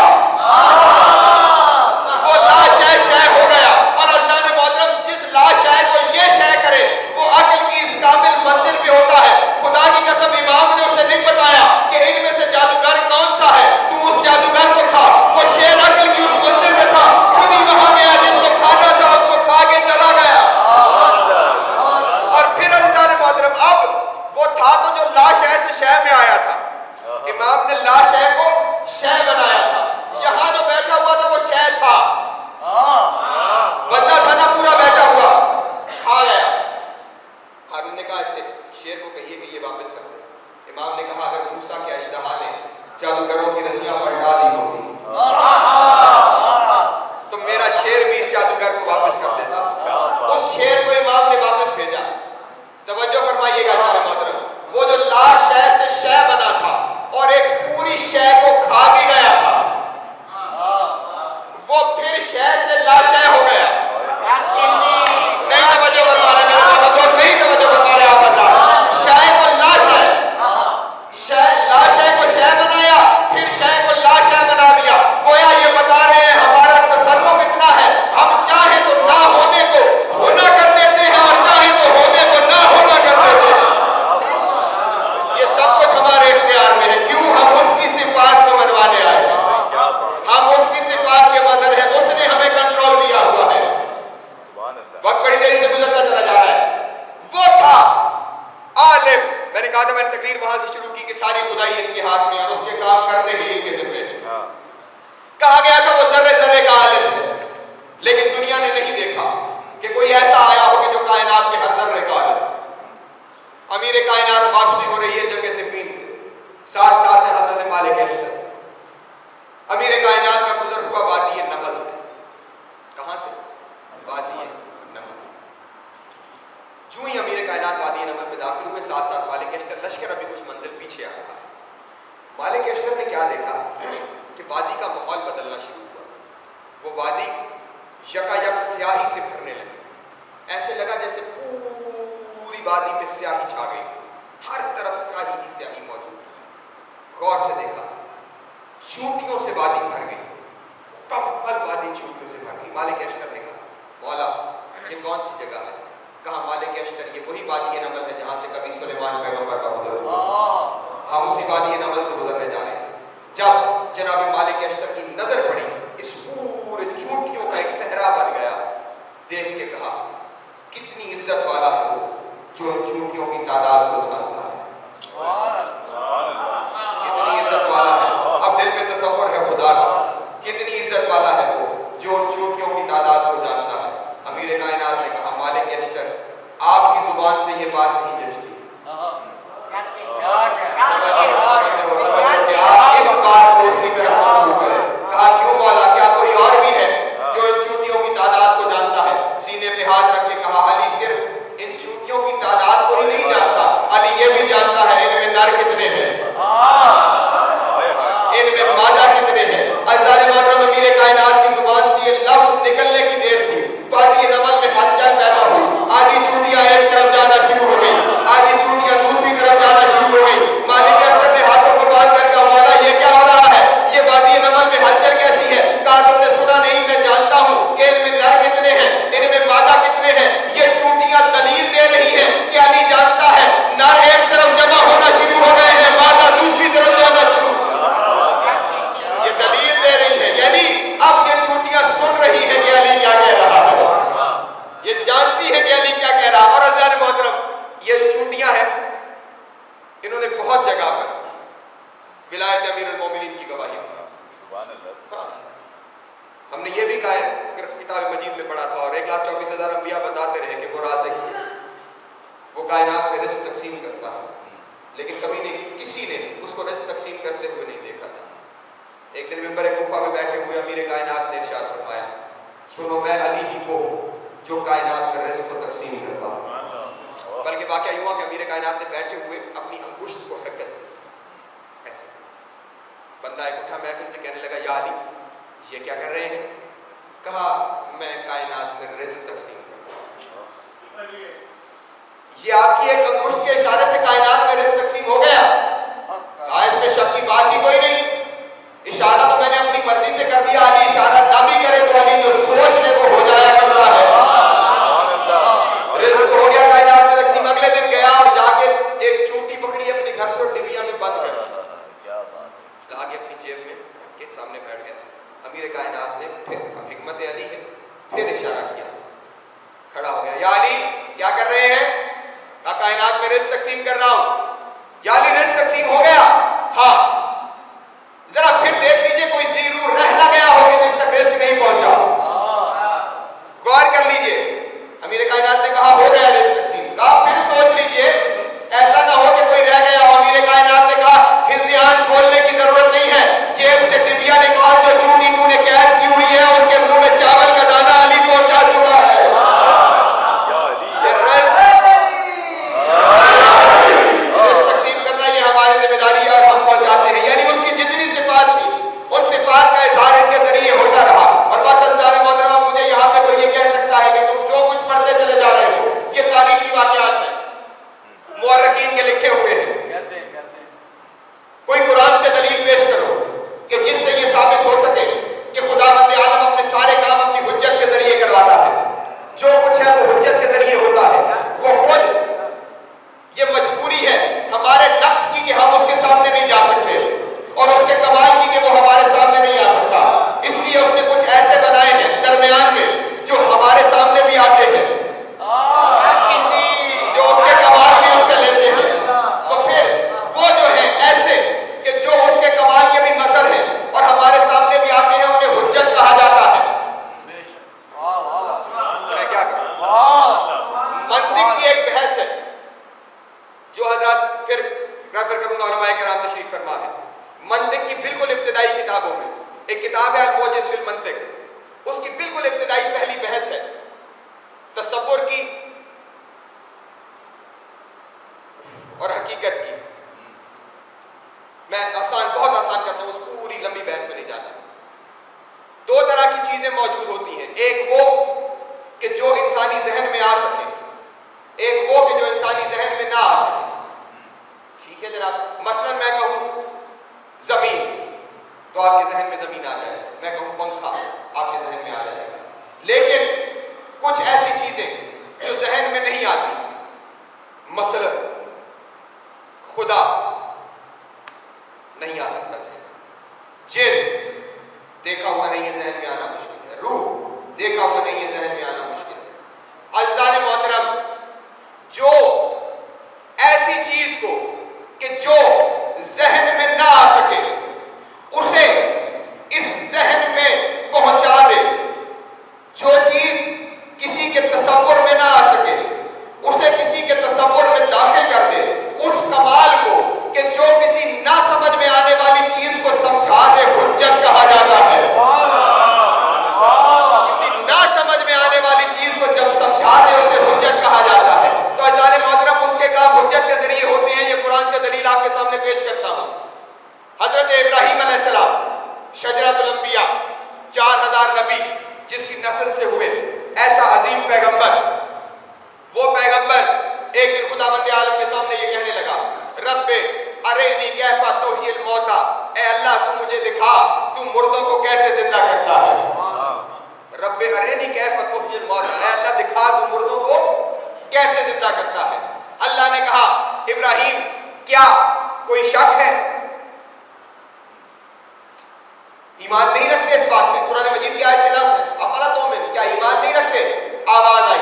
وہ لا شے شے ہو گیا۔ اور اللہ نے محترم جس لا شے کو یہ شے کرے وہ عقل کی اس کامل منزل پہ ہوتا ہے۔ خدا کی قسم امام نے اسے نہیں بتایا کہ ان میں سے جادوگر کون سا ہے، تو اس جادوگر کو کھا۔ وہ شیر عقل کی اس منزل پہ تھا، خود ہی وہاں گیا، جس کو کھانا تھا اس کو کھا کے چلا گیا۔ اور پھر اللہ نے محترم اب وہ تھا تو جو لا شے سے شے میں آیا تھا، امام نے لا شے کو شے بنایا تھا۔ یہاں جو بیٹھا ہوا تھا وہ شے تھا، بندہ تھا نا پورا بیٹھا ہوا، کھا گیا۔ ہارون نے کہا اسے شیر کو کہیے کہ یہ واپس کر دے۔ امام نے کہا اگر موسیٰ کے اژدہا نے جادوگروں کی رسیاں پلٹا دی ہوتی تو میرا شیر بھی اس جادوگر کو واپس کر دیتا۔ اس شیر کو امام نے واپس بھیجا۔ توجہ فرمائیے گا سارے محترم، وہ جو لا شے سے شے بنا تھا اور ایک پوری شے کو کھا بھی گیا تھا، وہ پھر شے سے لا شے ہو گیا۔ نہیں توجہ فرما رہے ہیں، نہیں توجہ فرما رہے آپ حضرات۔ شے کو لا شے، لا شے کو شے بنایا، پھر شے کو لا شے بنا دیا۔ گویا یہ بتا رہے ہیں ہمارا تصرف اتنا ہے، ہم چاہیں تو نہ ہونے کو ہونا کر دیتے ہیں اور چاہیں تو ہونے کو نہ ہونا کر دیتے ہیں۔ یہ سب کچھ ہمارے اختیار میں ہے۔ کیوں؟ ہم اس کی صفات کو منوانے آئے ہیں، ہم اس کی صفات کے مظہر ہیں، اس نے ہمیں کنٹرول دیا ہوا ہے۔ وقت بڑی دیری سے گزرتا چلا جا رہا ہے۔ وہ تھا عالم، میں نے کہا تھا، میں نے تقریر وہاں سے شروع کی کہ ساری خدائی ان کے ہاتھ میں اور اس کے کام کرنے ہی ان کے ذمہ ہے۔ کہا گیا کہ وہ ذرے ذرے کا عالم ہے، لیکن دنیا نے نہیں دیکھا کہ کوئی ایسا آیا ہو کہ جو کائنات کے ہر ذرے کا عالم۔ امیر کائنات واپسی ہو رہی ہے جنگ صفین سے، ساتھ ساتھ ہے حضرت مالک اشتر۔ امیر کائنات کا گزر ہوا وادی نمل سے۔ کہاں سے؟ وادی نمل سے۔ جو ہی امیر کائنات وادی نمل میں داخل ہوئے، ساتھ ساتھ مالک اشتر، لشکر ابھی کچھ منزل پیچھے آ رہا ہے۔ مالک اشتر نے کیا دیکھا کہ وادی کا ماحول بدلنا شروع ہوا۔ وہ وادی یکا یک سیاہی سے بھرنے لگی، ایسے لگا جیسے پوری وادی پہ سیاہی چھا گئی، ہر طرف سیاہی ہی سیاہی موجود۔ غور سے دیکھا، چونٹیوں سے وادی بھر گئی، مکمل وادی چونٹیوں سے بھر گئی۔ مالک اشتر نے کہا مولا یہ کون سی جگہ ہے؟ کہا مالک اشتر یہ وہی وادی نمل ہے جہاں سے کبھی سلیمان پیغمبر کا گزر ہوا، ہم اسی وادی نمل سے گزرنے جا رہے ہیں۔ جب جناب مالک اشتر کی نظر پڑی، اس پورے چونٹیوں کا ایک صحرا بن گیا، دیکھ کے کہا کتنی عزت والا ہے وہ جو ان چونٹیوں کی تعداد کو جانتا ہے، کتنی عزت والا ہے۔ اب دل میں تصور ہے خدا کا، کتنی عزت والا ہے وہ جو ان چونٹیوں کی تعداد کو جانتا ہے۔ امیر کائنات نے کہا مالک اشتر آپ کی زبان سے یہ بات نہیں جچتی، یہ جو چونٹیاں ہیں انہوں نے بہت جگہ پر ولایت امیر المومنین کی گواہی دی. سبحان اللہ. ہاں ہم نے یہ بھی کہا ہے کتاب مجید میں پڑھا تھا, اور 1,24,000 انبیاء بتاتے رہے کہ وہ رازق, وہ کائنات میں رزق تقسیم کرتا ہے, لیکن کبھی نہیں کسی نے اس کو رزق تقسیم کرتے ہوئے نہیں دیکھا تھا. ایک دن ممبر کوفہ میں بیٹھے ہوئے امیر کائنات نے ارشاد فرمایا, سنو میں علی ہی کو جو کائنات میں رزق کو تقسیم کرتا ہوں. بلکہ واقعہ یوں ہوا کہ امیر کائنات نے بیٹھے ہوئے اپنی انگشت کو حرکت دی ایسے. بندہ ایک اٹھا محفل سے کہنے لگا, یا علی یہ کیا کر رہے ہیں؟ کہا میں کائنات میں رزق تقسیم کرتا ہوں. یہ آپ کی ایک انگشت کے اشارے سے کائنات میں رزق تقسیم ہو گیا. اس میں شک کی بات ہی کوئی نہیں. اشارہ تو میں نے اپنی مرضی سے کر دیا, علی اشارہ نہ بھی کرے تو علی جو سوچ لے وہ ہو جایا کرتا ہے. رزق ہو گیا کائنات میں تقسیم. اگلے دن گیا اور جا کے ایک چونٹی پکڑی اپنے گھر سے ڈبیا میں بند کر کہا کہ اپنی جیب میں رکھ کے سامنے بیٹھ گیا. امیر کائنات نے پھر, اب حکمت علی ہے, پھر اشارہ کیا, کھڑا ہو گیا, یا علی کیا کر رہے ہیں؟ کہا کائنات میں رزق تقسیم کر رہا ہوں. یا علی رزق تقسیم ہو گیا؟ ہاں. ذرا پھر دیکھ لیجئے کوئی ضرور رہ نہ گیا ہو کہ جس تک رزق نہیں پہنچا. غور کر لیجئے. امیر کائنات نے کہا ہو گیا رزق تقسیم. کہا پھر سوچ لیجئے ایسا نہ ہو کہ کوئی رہ گیا ہو. امیر کائنات نے کہا ہزیان کھولنے کی ضرورت نہیں ہے. جیب سے ٹبیا نکال, جو چونی تو نے قید کی ہوئی ہے اس کے منہ میں چاول کا دانہ علی پہنچا چکا ہے. تقسیم کرنا یہ ہماری ذمہ داری ہے اور ہم پہنچاتے ہیں. یعنی اس کی جتنی صفات تھی ان صفات کا اظہار ان کے ذریعے ہوتا رہا. اور بس عزیزان محترمہ, مجھے یہاں پہ تو یہ کہہ سکتا ہے کہ تم جو کچھ پڑھتے چلے جا رہے ہو یہ تاریخی واقعات ہیں, مورخین کے لکھے ہوئے ہیں. کوئی قرآن سے دلیل پیش کرو کہ جس سے یہ ثابت ہو سکے کہ خداوند عالم اپنے سارے کام اپنی حجت کے ذریعے کرواتا ہے. جو کچھ ہے وہ حجت کے ذریعے ہوتا ہے. وہ خود یہ مجبوری ہے ہمارے نقص کی کہ ہم اس کے سامنے نہیں جا سکتے, اور اس کے کمال کی کہ وہ ہمارے سامنے نہیں آ سکتا. اس لیے اس نے کچھ ایسے بنائے ہیں درمیان میں جو ہمارے سامنے بھی آتے ہیں, جو اس کے کمال بھی اس سے لیتے ہیں. تو پھر وہ جو ہے ایسے کہ جو اس کے کمال کے بھی مظہر ہیں اور ہمارے سامنے بھی آتے ہیں, انہیں حجت کہا جاتا ہے. میں کیا کروں؟ منطق کی ایک بحث ہے جو حضرات پھر ریفر کروں گا, علماء کرام تشریف فرما ہے. منطق کی بالکل ابتدائی کتابوں میں ایک کتاب ہے الموجز فی المنطق, اس کی بالکل ابتدائی پہلی بحث ہے تصور کی اور حقیقت کی. میں بہت آسان کرتا ہوں, اس پوری لمبی بحث میں نہیں جاتا. دو طرح کی چیزیں موجود ہوتی ہیں, ایک وہ کہ جو انسانی ذہن میں آ سکے, ایک وہ کہ جو انسانی ذہن میں نہ آ سکے. ٹھیک ہے جناب, مثلا میں کہوں زمین تو آپ کے ذہن میں زمین آ جائے گا, میں کہوں پنکھا آپ کے ذہن میں آ جائے گا. لیکن کچھ ایسی چیزیں جو ذہن میں نہیں آتی, مثلا خدا نہیں آ سکتا ذہن, جن دیکھا ہوا نہیں ہے ذہن میں آنا مشکل ہے, روح دیکھا ہوا نہیں ہے ذہن میں آنا مشکل ہے. عزیزان محترم, جو ایسی چیز کو کہ جو ذہن میں نہ آ سکے اسے اس ذہن میں پہنچا دے, جو چیز کسی کے تصور میں نہ آ سکے اسے کسی کے تصور میں داخل کر دے, اس کمال کو کہ جو کسی نہ سمجھ میں آنے والی چیز کو سمجھا دے, حجت کہا جاتا ہے. کسی نہ سمجھ میں آنے والی چیز کو جب سمجھا دے اسے حجت کہا جاتا ہے. تو عزیزان محترم, اس کے کام حجت کے ذریعے ہوتے ہیں. یہ قرآن سے دلیل آپ کے سامنے پیش کرتا ہوں. حضرت ابراہیم علیہ السلام شجرۃ الانبیاء, 4000 نبی جس کی نسل سے ہوئے ایسا عظیم پیغمبر, وہ پیغمبر ایک دن خداوند عالم کے سامنے یہ کہنے لگا, رب ارینی کیف تحیی الموتى, اے اللہ تو مجھے دکھا تو مردوں کو کیسے زندہ کرتا ہے. رب ارینی کیف تحیی الموتى, اے اللہ دکھا تو مردوں کو کیسے زندہ کرتا ہے. اللہ نے کہا ابراہیم کیا کوئی شک ہے, ایمان نہیں رکھتے اس بات میں؟ قرآن مجید کی آیت کے لفظ ہے افلا تؤمنون, کیا ایمان نہیں رکھتے؟ آواز آئی,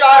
4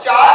4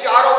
4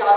4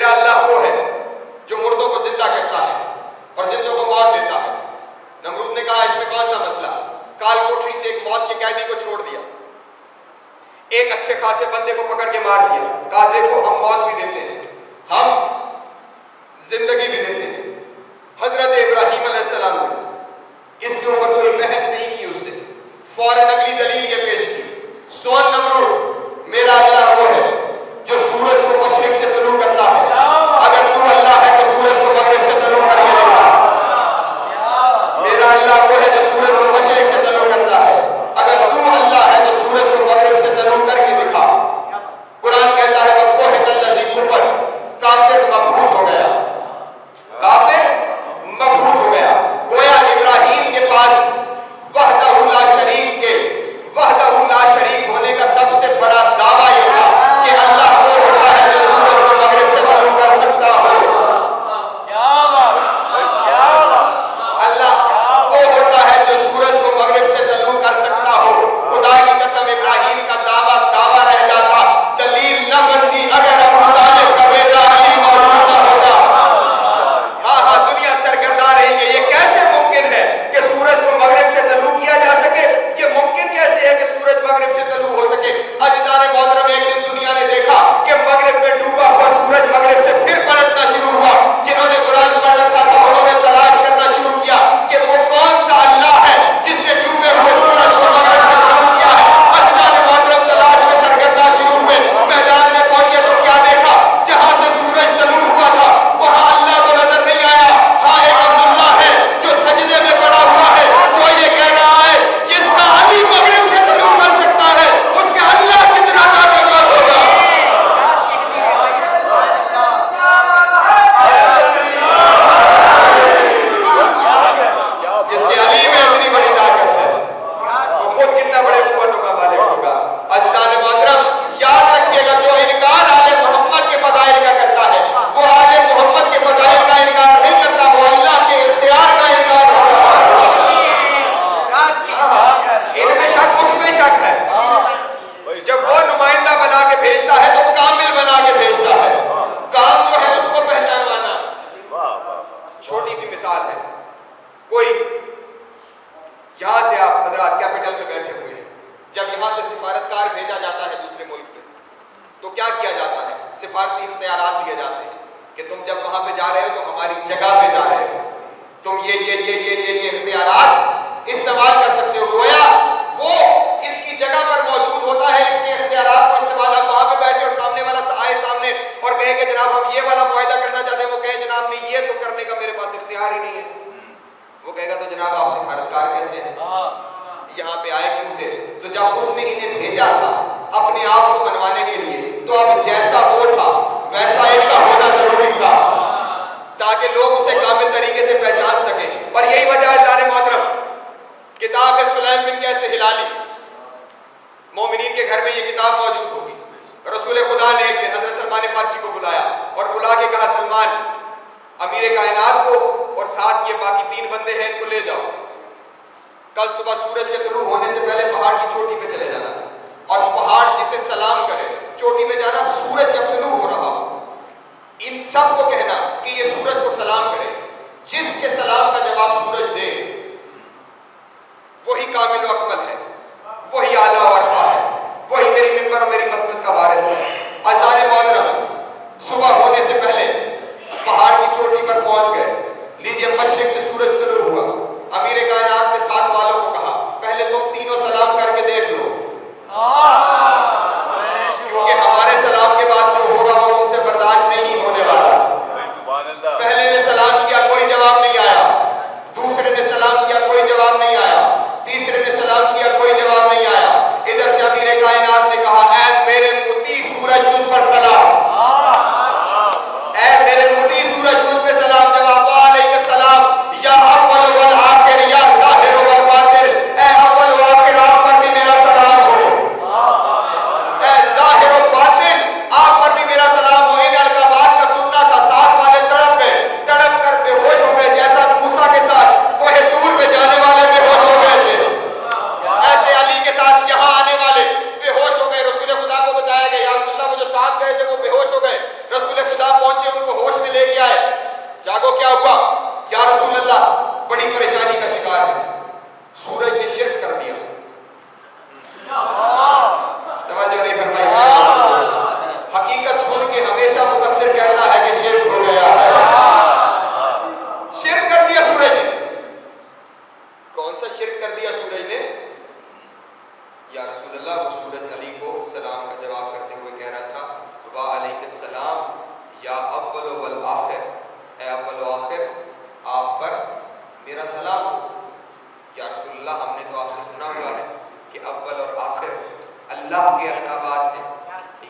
میرا اللہ وہ ہے جو مردوں کو زندہ کرتا ہے اور زندوں کو موت دیتا ہے. نمرود نے کہا اس میں کون سا مسئلہ؟ کال کوٹری سے ایک موت کے قیدی کو چھوڑ دیا, ایک اچھے خاصے بندے کو پکڑ کے مار دیا, کہا دیکھو ہم موت بھی دیتے ہیں, ہم زندگی بھی دیتے ہیں. حضرت ابراہیم علیہ السلام نے اس کے اوپر کوئی بحث نہیں کی, اس سے فوراً اگلی دلیل یہ پیش کی, سون نمرود میرا اللہ وہ ہے جو سورج کو مشرق سے طلوع کرتا ہے, اگر تو اللہ ہے تو سورج کو مغرب سے طلوع کر کے دکھا. میرا اللہ وہ ہے جو سورج کو مشرق سے طلوع کرتا ہے, اگر تو اللہ ہے تو سورج کو مغرب سے طلوع کر کے دکھا. قرآن کہتا ہے وہ ہے الذی کفر, کافر مبہوت ہو گیا, کافر مبہوت ہو گیا. گویا ابراہیم کے پاس وحدہ لا شریک کے وحدہ لا شریک ہونے کا سب سے بڑا دعویٰ یہ تھا کہ اللہ وہ ہوتا ہے جو سورج کو مغرب سے طلوع کر سکتا ہو. اللہ وہ ہوتا ہے جو سورج کو مغرب سے طلوع کر سکتا ہو. خدا کی قسم ابراہیم کا دعویٰ رہ جاتا, دلیل نہ بنتی اگر ابو طالب کا بیٹا علی موجود نہ ہوتا. ہاں دنیا سرگرداں رہی کہ یہ کیسے ممکن ہے کہ سورج کو مغرب سے طلوع کیا جا سکے, یہ ممکن کیسے ہے کہ سورج مغرب سے طلوع ہو سکے. عزیزان محترم, ایک دن دنیا نے دیکھا کہ مغرب میں ڈوبا ہوا سورج مغرب سے پھر پلٹنا شروع ہوا. جنہوں نے قرآن پڑھ رکھا تھا انہوں نے تلاش کرنا شروع کیا کہ وہ کون سا اللہ ہے جس نے ڈوبے ہوئے سورج کو مغرب سے طلوع کیا ہے. عزیزان محترم, تلاش میں سرگرداں شروع ہوئے, میدان میں پہنچے تو کیا دیکھا, جہاں سے سورج طلوع ہوا تھا وہاں اللہ کو نظر نہیں آیا. ہاں ایک عبداللہ ہے جو سجدے میں پڑا ہوا ہے, جو یہ کہہ رہا ہے جس کا علی مغرب سے طلوع کر سکتا ہے اس کا اللہ کتنا طاقتور ہوگا. جس کے علی میں اتنی بڑی طاقت ہے وہ خود کتنا بڑے قوتوں کا مالک ہوگا. عزیزان محترم, یاد رکھیے گا جو انکار آل محمد کے فضائل کا کرتا ہے وہ آل محمد کے فضائل کا انکار نہیں کرتا, وہ اللہ کے اختیار کا انکار کرتا ہے. ان میں شک اس میں شک ہے. جب وہ نمائندہ بنا کے بھیجتا ہے تو کامل بنا کے بھیجتا ہے. کام جو ہے اس کو پہچانوانا. چھوٹی سی مثال ہے, کوئی یہاں سے آپ حضرات کیپٹل میں بیٹھے ہوئے ہیں, جب یہاں سے سفارتکار بھیجا جاتا ہے دوسرے ملک پہ تو کیا کیا جاتا ہے, سفارتی اختیارات دیے جاتے ہیں کہ تم جب وہاں پہ جا رہے ہو تو ہماری جگہ پہ جا رہے ہو, تم یہ اختیارات استعمال کر سکتے ہو. گویا وہ اس کی جگہ پر موجود ہوتا ہے, اس کے اختیارات کو استعمال. آپ وہاں پہ بیٹھے اور سامنے والا آئے سامنے اور کہے کہ جناب ہم یہ والا معاہدہ کرنا چاہتے ہیں, وہ کہے جناب نہیں یہ تو کرنے کا میرے پاس اختیار ہی نہیں ہے. وہ کہے گا تو جناب آپ سفارتکار کیسے ہیں, یہاں پہ آئے کیوں تھے؟ تو جب اس نے انہیں بھیجا تھا اپنے آپ کو منوانے کے لیے تو اب جیسا وہ تھا ویسا ان کا ہونا ضروری تھا تاکہ لوگ اسے کامل طریقے سے پہچان سکیں. اور یہی وجہ ہے جان محترم, کتاب ہے سلیم بن کیس ہلالی, مومنین کے گھر میں یہ کتاب موجود ہوگی. رسول خدا نے ایک دن حضرت سلمان فارسی کو بلایا اور بلا کے کہا سلمان امیر کائنات کو اور ساتھ یہ باقی 3 بندے ہیں ان کو لے جاؤ, کل صبح سورج کے طلوع ہونے سے پہلے پہاڑ کی چوٹی پہ چلے جانا اور پہاڑ جسے سلام کرے چوٹی پہ جانا, سورج جب طلوع ہو رہا ہو ان سب کو کہنا کہ یہ سورج کو سلام کرے. جس کے سلام کا جواب سورج دے وہی کامل و اکمل ہے, وہی اعلیٰ و ارفع ہے, وہی میری منبر اور میری مسجد کا وارث ہے. اذان محترم, صبح ہونے سے پہلے پہاڑ کی چوٹی پر پہنچ گئے. لیجیے مشرق سے سورج طلوع ہوا, امیر کائنات نے ساتھ والوں کو کہا پہلے تم تینوں سلام کر کے اللہ وہ سورج علی کو سلام کا جواب کرتے ہوئے کہہ رہا تھا وعلیک السلام یا اول والآخر، اے اول و آخر آپ پر میرا سلام ہو۔ یا رسول اللہ ہم نے تو آپ سے سنا ہوا ہے کہ اول اور آخر اللہ کے القابات ہیں،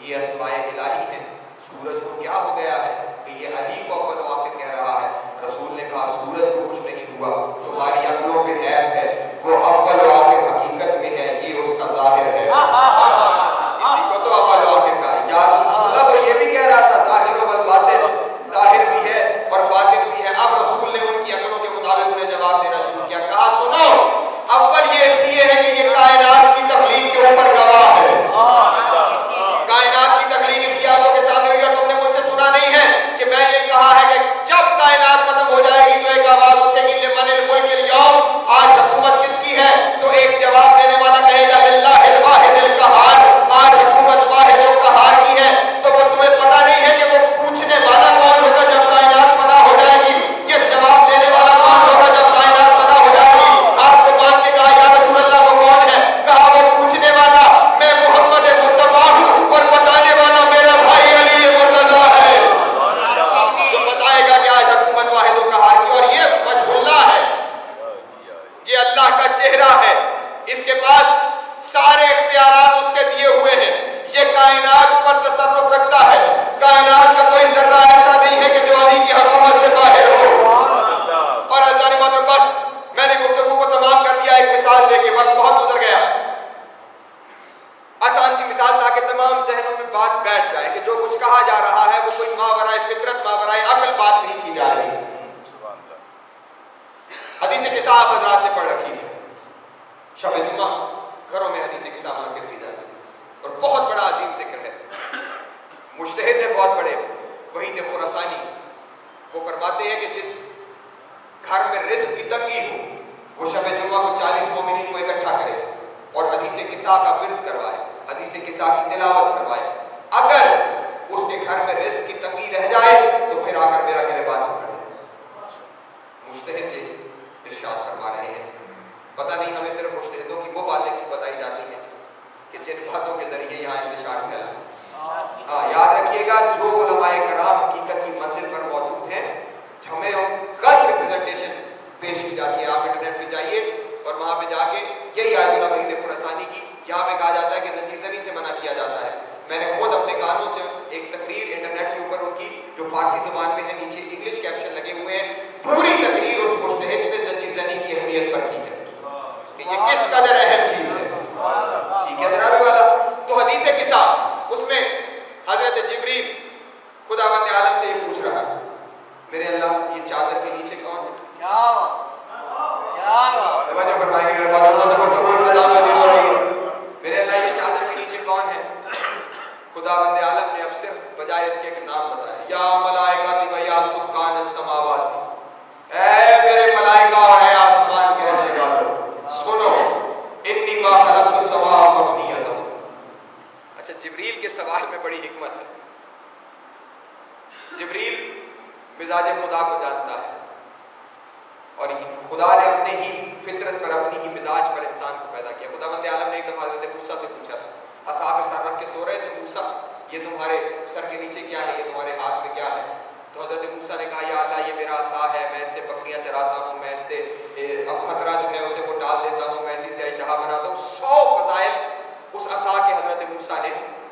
یہ اسماء الہی ہیں، سورج کو کیا ہو گیا ہے کہ یہ علی کو اول و آخر کہہ رہا ہے؟ رسول نے کہا سورج کو کچھ نہیں ہوا، تمہاری عقلوں پہ حیف ہے، وہ اول و آخر حقیقت میں ہے، یہ اس کا ظاہر ہے، اسی کو تو اول و آخر کا۔ یا رسول اللہ وہ یہ بھی کہہ رہا تھا ظاہر و باطن، ظاہر بھی ہے اور باطن بھی ہے۔ اب رسول نے ان کی عقلوں کے مطابق انہیں جواب دینا شروع کیا، کہا سنو اول یہ اس لیے ہے کہ یہ کائنات کی تخلیق کے اوپر گواہ ہے، کائنات کی تخلیق اس کی آنکھوں کے سامنے ہوئی، اور تم نے مجھ سے سنا نہیں ہے کہ میں نے کہا ہے کہ جب کائنات ختم ہو جائے گی تو ایک آواز اٹھے گی لمن الملک اليوم، آج حکومت کس کی ہے؟ تو ایک جواب دینے والا کہے گا للہ الواحد القہار، آج حکومت واحد و قہار کی ہے۔ تو وہ تمہیں پتہ نہیں ہے کہ وہ پوچھنے والا کون ہوگا جب کائنات فنا ہو جائے گی؟ یہ جواب دینے والا کون ہوگا جب کائنات فنا ہو جائے گی؟ آپ کو باندھ کے کہا یا رسول اللہ وہ کون ہے؟ کہا وہ پوچھنے والا میں محمد مصطفیٰ ہوں اور بتانے والا میرا بھائی علی مرتضیٰ ہے، جو بتائے گا کہ آج حکومت واحد و قہار کی۔ اور یہ وجہ اللہ ہے، یہ اللہ کا چہرہ ہے، اس کے پاس سارے اختیارات اس کے دیے ہوئے ہیں، یہ کائنات پر تصرف رکھتا ہے، کائنات کا کوئی ذرہ ایسا نہیں ہے کہ جو علی کی حکومت سے باہر ہو۔ اور عزیزان محترم بس میں نے گفتگو کو تمام کر دیا ایک مثال دے کے، وقت بہت گزر گیا، آسان سی مثال تاکہ تمام ذہنوں میں بات بیٹھ جائے کہ جو کچھ کہا جا رہا ہے وہ کوئی ماورائے فطرت ماورائے عقل بات نہیں کی جا رہی۔ حدیث قصہ آپ حضرات نے پڑھ رکھی ہے، شب جمعہ گھروں میں حدیث قصہ منعقد کی جاتی ہے اور بہت بڑا عظیم ذکر ہے، مجتہد ہے بہت بڑے وحید خراسانی، وہ فرماتے ہیں کہ جس گھر میں رزق کی تنگی ہو وہ شب جمعہ کو 40 مومنین کو اکٹھا کرے اور حدیث قصہ کا ورد کروائے، حدیث قصہ کی تلاوت کروائے، اگر اس کے گھر میں رزق کی تنگی رہ جائے تو پھر آ کر میرا گریبان پکڑ لے۔ مجتہد یہ ارشاد فرما رہے ہیں، پتہ نہیں ہمیں صرف مجتہدوں کی وہ باتیں کیوں بتائی جاتی ہیں کہ جن باتوں کے ذریعے یہاں انتشار پھیلا۔ یاد رکھیے گا جو علماء کرام حقیقت کی منزل پر موجود ہیں، ہمیں غلط ریپرزنٹیشن پیش کی جاتی ہے۔ آپ انٹرنیٹ پہ جائیے اور وہاں پہ جا کے یہی آیت اللہ وحید خراسانی کی یہاں پہ کہا جاتا ہے کہ زنجیر زنی سے منع کیا جاتا ہے۔ میں نے خود اپنے کانوں سے ایک تقریر انٹرنیٹ کے اوپر ان کی جو فارسی زبان میں ہے نیچے انگلش کیپشن لگے ہوئے ہیں، پوری تقریر اس مجتہد نے زنجیر زنی کی اہمیت پر کی ہے کہ یہ کس قدر اہم چیز ہے۔ ٹھیک ہے جناب والا، تو حدیث قصہ اس میں حضرت جبریل خداوند عالم سے یہ پوچھ رہا ہے میرے اللہ یہ چادر کے نیچے کون ہے؟ توجہ فرمائیں گے میرے اللہ یہ چادر کے نیچے کون ہے؟ خداوند عالم نے اب صرف بجائے اس کے ایک نام بتایا، یا ملائکہ و یا سکان السماوات، اے میرے ملائکہ اور اے آسمان کے رہنے والوں سنو، انی ما خلقت السماء مبنیۃ۔ اچھا جبریل کے سوال میں بڑی حکمت ہے، جبریل مزاج خدا کو جانتا ہے اور خدا نے اپنے ہی فطرت پر اپنی ہی مزاج پر انسان کو پیدا کیا۔ خداوند عالم نے ایک دفعہ حضرت موسیٰ سے پوچھا تھا، اصحاب سر رکھ کے سو رہے تھے، موسیٰ یہ تمہارے سر کے نیچے کیا ہے، یہ تمہارے ہاتھ میں کیا ہے؟ تو حضرت موسیٰ نے کہا یا اللہ یہ میرا عصا ہے، میں اس سے بکریاں چراتا ہوں، میں اس سے اب خطرہ جو ہے اسے وہ ڈال دیتا ہوں، میں اسی سے اژدہا بناتا ہوں۔ 100 فضائل اس عصا کے حضرت موسیٰ نے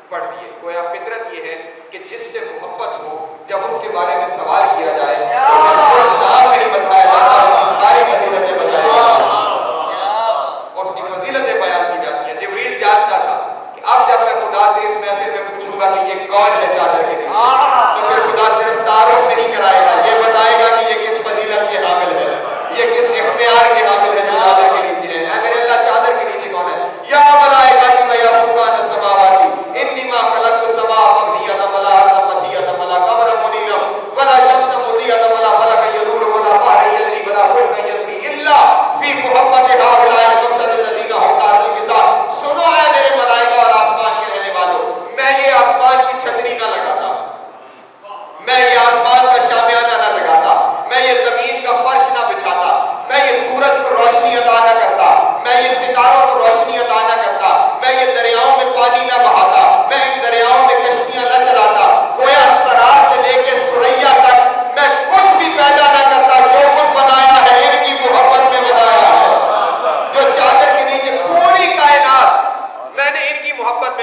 پڑھ دیے۔ گویا فطرت یہ ہے کہ جس سے محبت ہو جب اس کے بارے میں سوال کیا جائے تو نام نہیں بتایا جاتا، اس کی ساری فضیلتیں بتائی جاتی ہیں، اس کی فضیلتیں بیان کی جاتی ہیں۔ جبریل جانتا تھا کہ اب جب میں خدا سے اس محفل میں پوچھوں گا کہ یہ کون ہے چادر کے نیچے، تو پھر خدا صرف تعارف نہیں کرائے گا، یہ بتائے گا کہ یہ کس فضیلت کے حامل ہے، یہ کس اختیار کے حامل ہے جو چادر کے نیچے ہے۔ اے میرے اللہ چادر کے نیچے کون ہے؟ یا ملائکہ و یا سکان السماوات انی ما خلقت السماء مبنیۃ ولا الارض مدیۃ ولا قمرا منیرا ولا شمسا مضیۃ ولا فلکا یدور ولا بحر یجری ولا فلک یجری الا فی محبت هؤلاء الخمسة الذین هم تحت القصاء۔ سنو اے میرے ملائکہ اور آسمان کے رہنے والوں، میں یہ آسمان کی چھتری نہ لگاتا، میں یہ آسمان کا شامیانہ نہ لگاتا،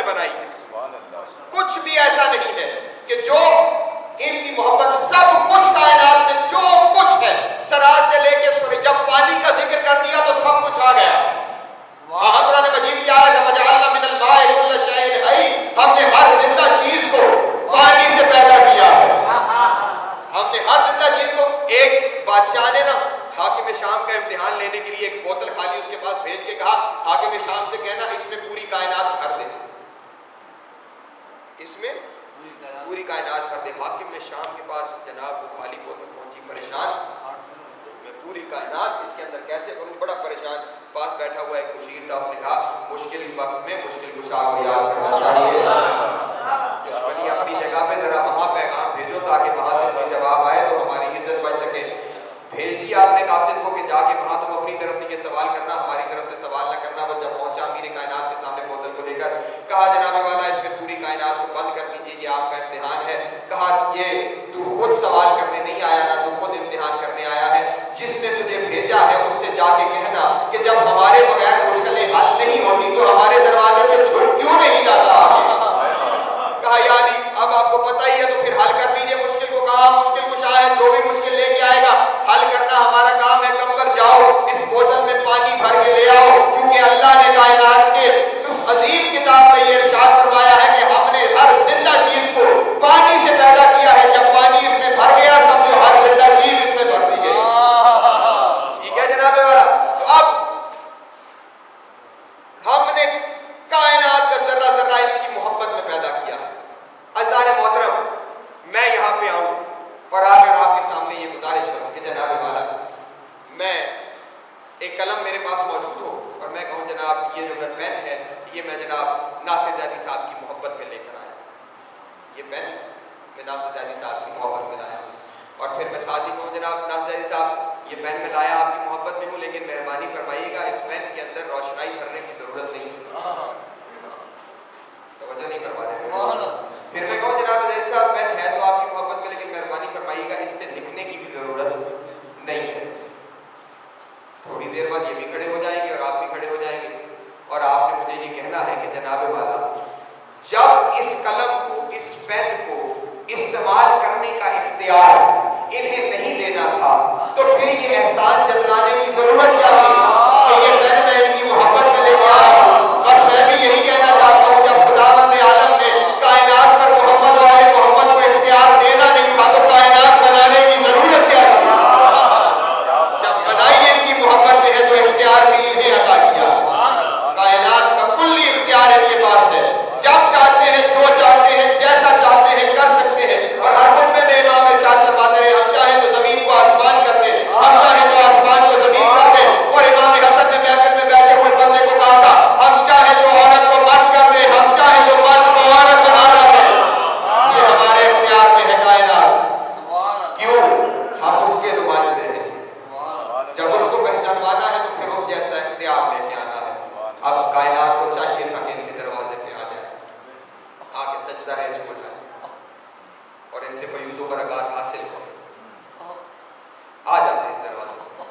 بنائی ہے. سبحان اللہ. کچھ بھی ایسا نہیں ہے کہ جو ان کی محبت، سب کچھ کائنات میں جو کچھ ہے سراج سے لے کے سورج، جب پانی کا ذکر کر دیا تو سب کچھ آ گیا. ہم قرآن مجید کی آیت ہے وجعلنا من الماء كل شيء حي، ہم نے ہر زندہ چیز کو پانی سے پیدا کیا ہے. ہم نے ہر زندہ چیز کو، ایک بادشاہ نے نا حاکم شام کا امتحان لینے کے لیے ایک بوتل خالی اس کے پاس بھیج کے کہا حاکم شام سے کہنا اس میں پوری کائنات بھر دے، اس میں پوری کائنات بھر دے. حاکم شام کے پاس جناب وہ خالی بوتل پہنچی، پریشان، میں پوری کائنات اس کے اندر کیسے بھروں، بڑا پریشان. پاس بیٹھا ہوا ایک مشیر تھا، اس نے کہا مشکل وقت میں مشکل کشا کو یاد کرنا چاہیے. دشمنی اپنی جگہ پہ، ذرا وہاں پیغام بھیجو تاکہ وہاں سے کوئی جواب آئے تو ہماری عزت بچ سکے. بھیج دیا آپ نے قاصد کو کہ جا کے وہاں تم اپنی طرف سے یہ سوال کرنا، ہماری طرف سے سوال نہ کرنا. وہ جب پہنچا امیر کائنات کے سامنے بوتل کو لے کر کہا جناب والا اس میں پوری کائنات کو بند کر دیجیے، یہ آپ کا امتحان ہے. کہا یہ تو خود سوال کرنے نہیں آیا، نہ تو خود امتحان کرنے آیا ہے، جس نے تجھے بھیجا ہے اس سے جا کے کہنا کہ جب ہمارے بغیر مشکلیں حل نہیں ہوتی تو ہمارے دروازے پہ چھپ کیوں نہیں جاتا. کہا یعنی اب آپ کو پتہ ہی ہے تو پھر حل کر دیجئے مشکل کو. کہا مشکل کشا ہے، جو بھی مشکل لے کے آئے گا حل کرنا ہمارا کام ہے. کمبر جاؤ اس بوتل میں پانی بھر کے لے آؤ، کیونکہ اللہ نے کائنات کے اس عظیم کتاب میں یہ ارشاد فرمایا ہے کہ ہم نے ہر زندہ چیز کو پانی سے پیدا کیا ہے. جب پانی اس میں بھر گیا سمجھو ہر زندہ چیز اس میں بھر دی گئی. ٹھیک ہے جناب والا. تو اب ہم نے کائنات کا ذرہ ذرہ ان کی محبت میں پیدا کیا. عزیزان محترم، میں یہاں پہ آؤں اور آ کر آپ کے سامنے یہ گزارش کروں کہ جناب والا میں ایک قلم میرے پاس موجود ہو اور میں کہوں جناب یہ جو میں پین ہے یہ میں جناب ناصر زیدی صاحب کی محبت میں لے کر آیا. یہ پین میں ناصر زیدی صاحب کی محبت میں لایا ہوں. اور پھر میں ساتھ ہی کہوں جناب ناصر زیدی صاحب یہ پین میں لایا آپ کی محبت میں ہوں، لیکن مہربانی فرمائیے گا اس پین کے اندر روشنائی بھرنے کی ضرورت نہیں. توجہ نہیں فرما رہے. پھر میں کہوں جناب زید صاحب پین ہے تو آپ کی محبت میں، لیکن مہربانی فرمائیے گا اس سے لکھنے کی بھی ضرورت نہیں ہے. تھوڑی دیر بعد یہ بھی کھڑے ہو جائیں گے اور آپ بھی کھڑے ہو جائیں گے اور آپ نے مجھے یہ کہنا ہے کہ جناب والا جب اس قلم کو، اس پین کو استعمال کرنے کا اختیار انہیں نہیں دینا تھا تو پھر یہ احسان جتلانے کی ضرورت کیا تھی کہ یہ پین میں ان کی محبت میں لے کے آیا. بس میں بھی یہی کہنا چاہتا ہوں جب خداوند عالم نے کائنات پر محمد والے محمد کو اختیار دینا نہیں تھا تو کائنات بنانے کی ضرورت کیا تھی. جب بنائی ان کی محبت میں ہے تو اختیار بھی انہیں عطا کیا. کائنات کا کلی اختیار ان کے پاس ہے. جب چاہتے ہیں، جو چاہتے ہیں، جیسا چاہتے ہیں کر سکتے ہیں. اور ہر خطبے میں امام ارشاد فرماتے رہے ہم چاہیں تو زمین کو آسمان کر دیں، ہم چاہیں تو آسمان کو زمین کر دیں. اور امام حسن نے محفل میں بیٹھے ہوئے بندے کو کہا تھا ہم چاہیں تو عورت کو مرد کر دیں، ہم چاہیں تو مرد کو عورت بنانا ہے. یہ ہمارے اختیار میں ہے کائنات. کیوں؟ ہم اس کے نمائندے ہیں. جب اس کو پہچانوانا ہے تو پھر اس جیسا اختیار لے کے آنا ہے. اب کائنات کو چاہیے تھا کہ ان کے دروازے پہ آ جائے، آ کے سجدہ ریز ہو جائے اور ان سے فیوض و برکات حاصل ہو. آ جاتے اس دروازے پہ.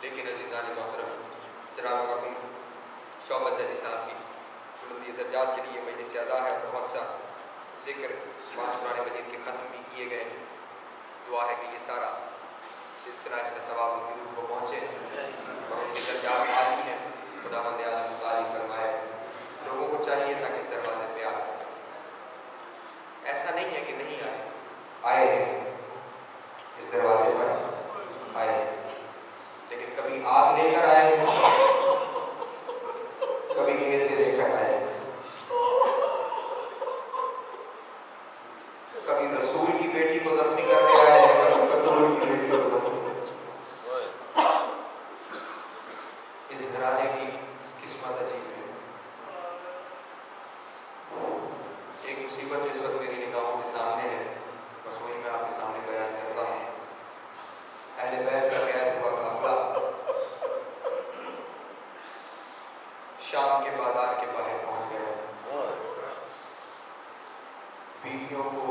لیکن عزیزان محترم، جناب مرحوم شعبہ زیدی صاحب کی بلندی درجات کے لیے مجلس اعلیٰ ہے. بہت سا ذکر 5 قرآن مجید کے ختم بھی کیے گئے ہیں. دعا ہے کہ یہ سارا سلسلہ اس کا ثواب ان کی روح کو پہنچے اور ان کے درجات عالی ہیں. خداوند عالم تعالی فرمائے. لوگوں کو چاہیے تھا کہ اس دروازے پہ آئے. ایسا نہیں ہے کہ نہیں آئے، آئے ہیں اس دروازے پر آئے ہیں. لیکن کبھی آگ لے کر آئے، کبھی کیسے لے کر آئے، کبھی رسول کی بیٹی کو زخمی کرنے آئے، کبھی قتول کی بیٹی کو زخمی. اس گھرانے کی قسمت عجیب ہے. ایک مصیبت جس وقت میری نگاہوں کے سامنے ہے بس وہی میں آپ کے سامنے بیان کرتا ہوں. اہل بیت کا قید ہوا قافلہ شام کے بازار کے باہر پہنچ گیا. بیویوں کو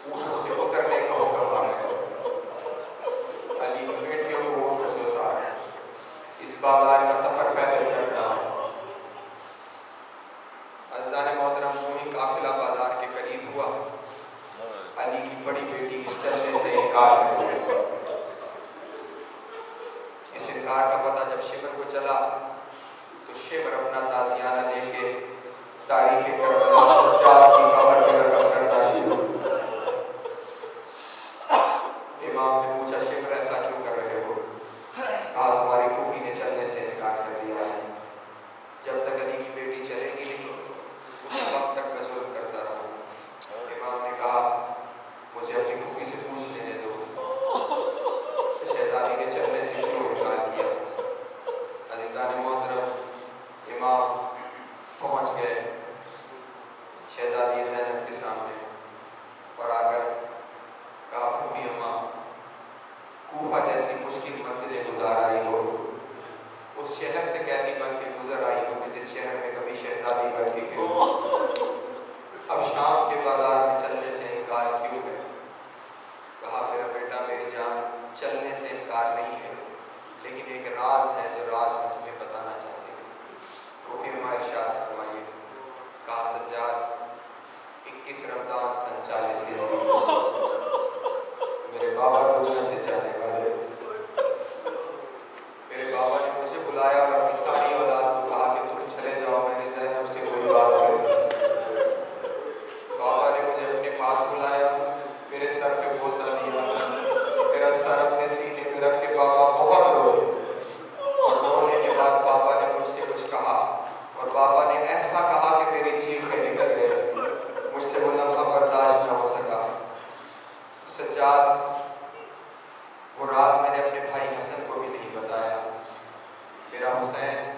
اونٹوں سے اترنے کا حکم آ رہا ہے. علی کی بیٹیوں کو اونٹوں سے اتار اس بازار کا سفر پیدل کرنا ہے. شبر اپنا تازیانہ لے کے تاریخ کربلا سجاد کی قبر میں رقم کرنا شروع. امام نے پوچھا شبر ایسا کیوں کر رہے ہو؟ کہا ہماری پھوپھی نے چلنے سے انکار کر دیا ہے. جب تک علی کی بیٹی چلے گی نہیں اس وقت تک میں ظلم کرتا رہوں. امام نے کہا مجھے اپنی پھوپھی سے پوچھ لینے دو. شہزادی نے چلنے سے کیوں انکار کیا؟ عزیزان محترم امام پہنچ گئے شہزادی زینب کے سامنے اور آ کر کہا پھوپھی اماں کوفہ جیسی مشکل منزلیں گزار آئی ہو, اس شہر سے قیدی بن کے گزر آئی ہو کہ جس شہر میں کبھی شہزادی بن کے گئی. اب شام کے بازار میں چلنے سے انکار کیوں ہے؟ کہا میرا بیٹا میری جان چلنے سے انکار نہیں ہے, لیکن ایک راز ہے جو راز میں تمہیں بتانا چاہتی ہوں. پھوپھی اماں ارشاد فرمائیے. کہا سجاد 21 رمضان سن 40 ہجری میرے بابا دنیا سے جانے والے. میرے بابا نے مجھے بلایا اور اپنی ساری اولاد کو کہا کہ تم چلے جاؤ, میں نے زینب سے کوئی بات کرنی. بابا نے مجھے اپنے پاس بلایا, میرے سر پہ بوسہ دیا, میرا سر اپنے سینے پہ رکھ کے بابا بہت روئے اور رونے کے بعد بابا نے مجھ سے کچھ کہا اور بابا نے ایسا کہا کہ میری چیخیں نکل گئی. مجھ سے وہ لمحہ برداشت نہ ہو سکا. سجاد وہ راز میں نے اپنے بھائی حسن کو بھی نہیں بتایا. میرا حسین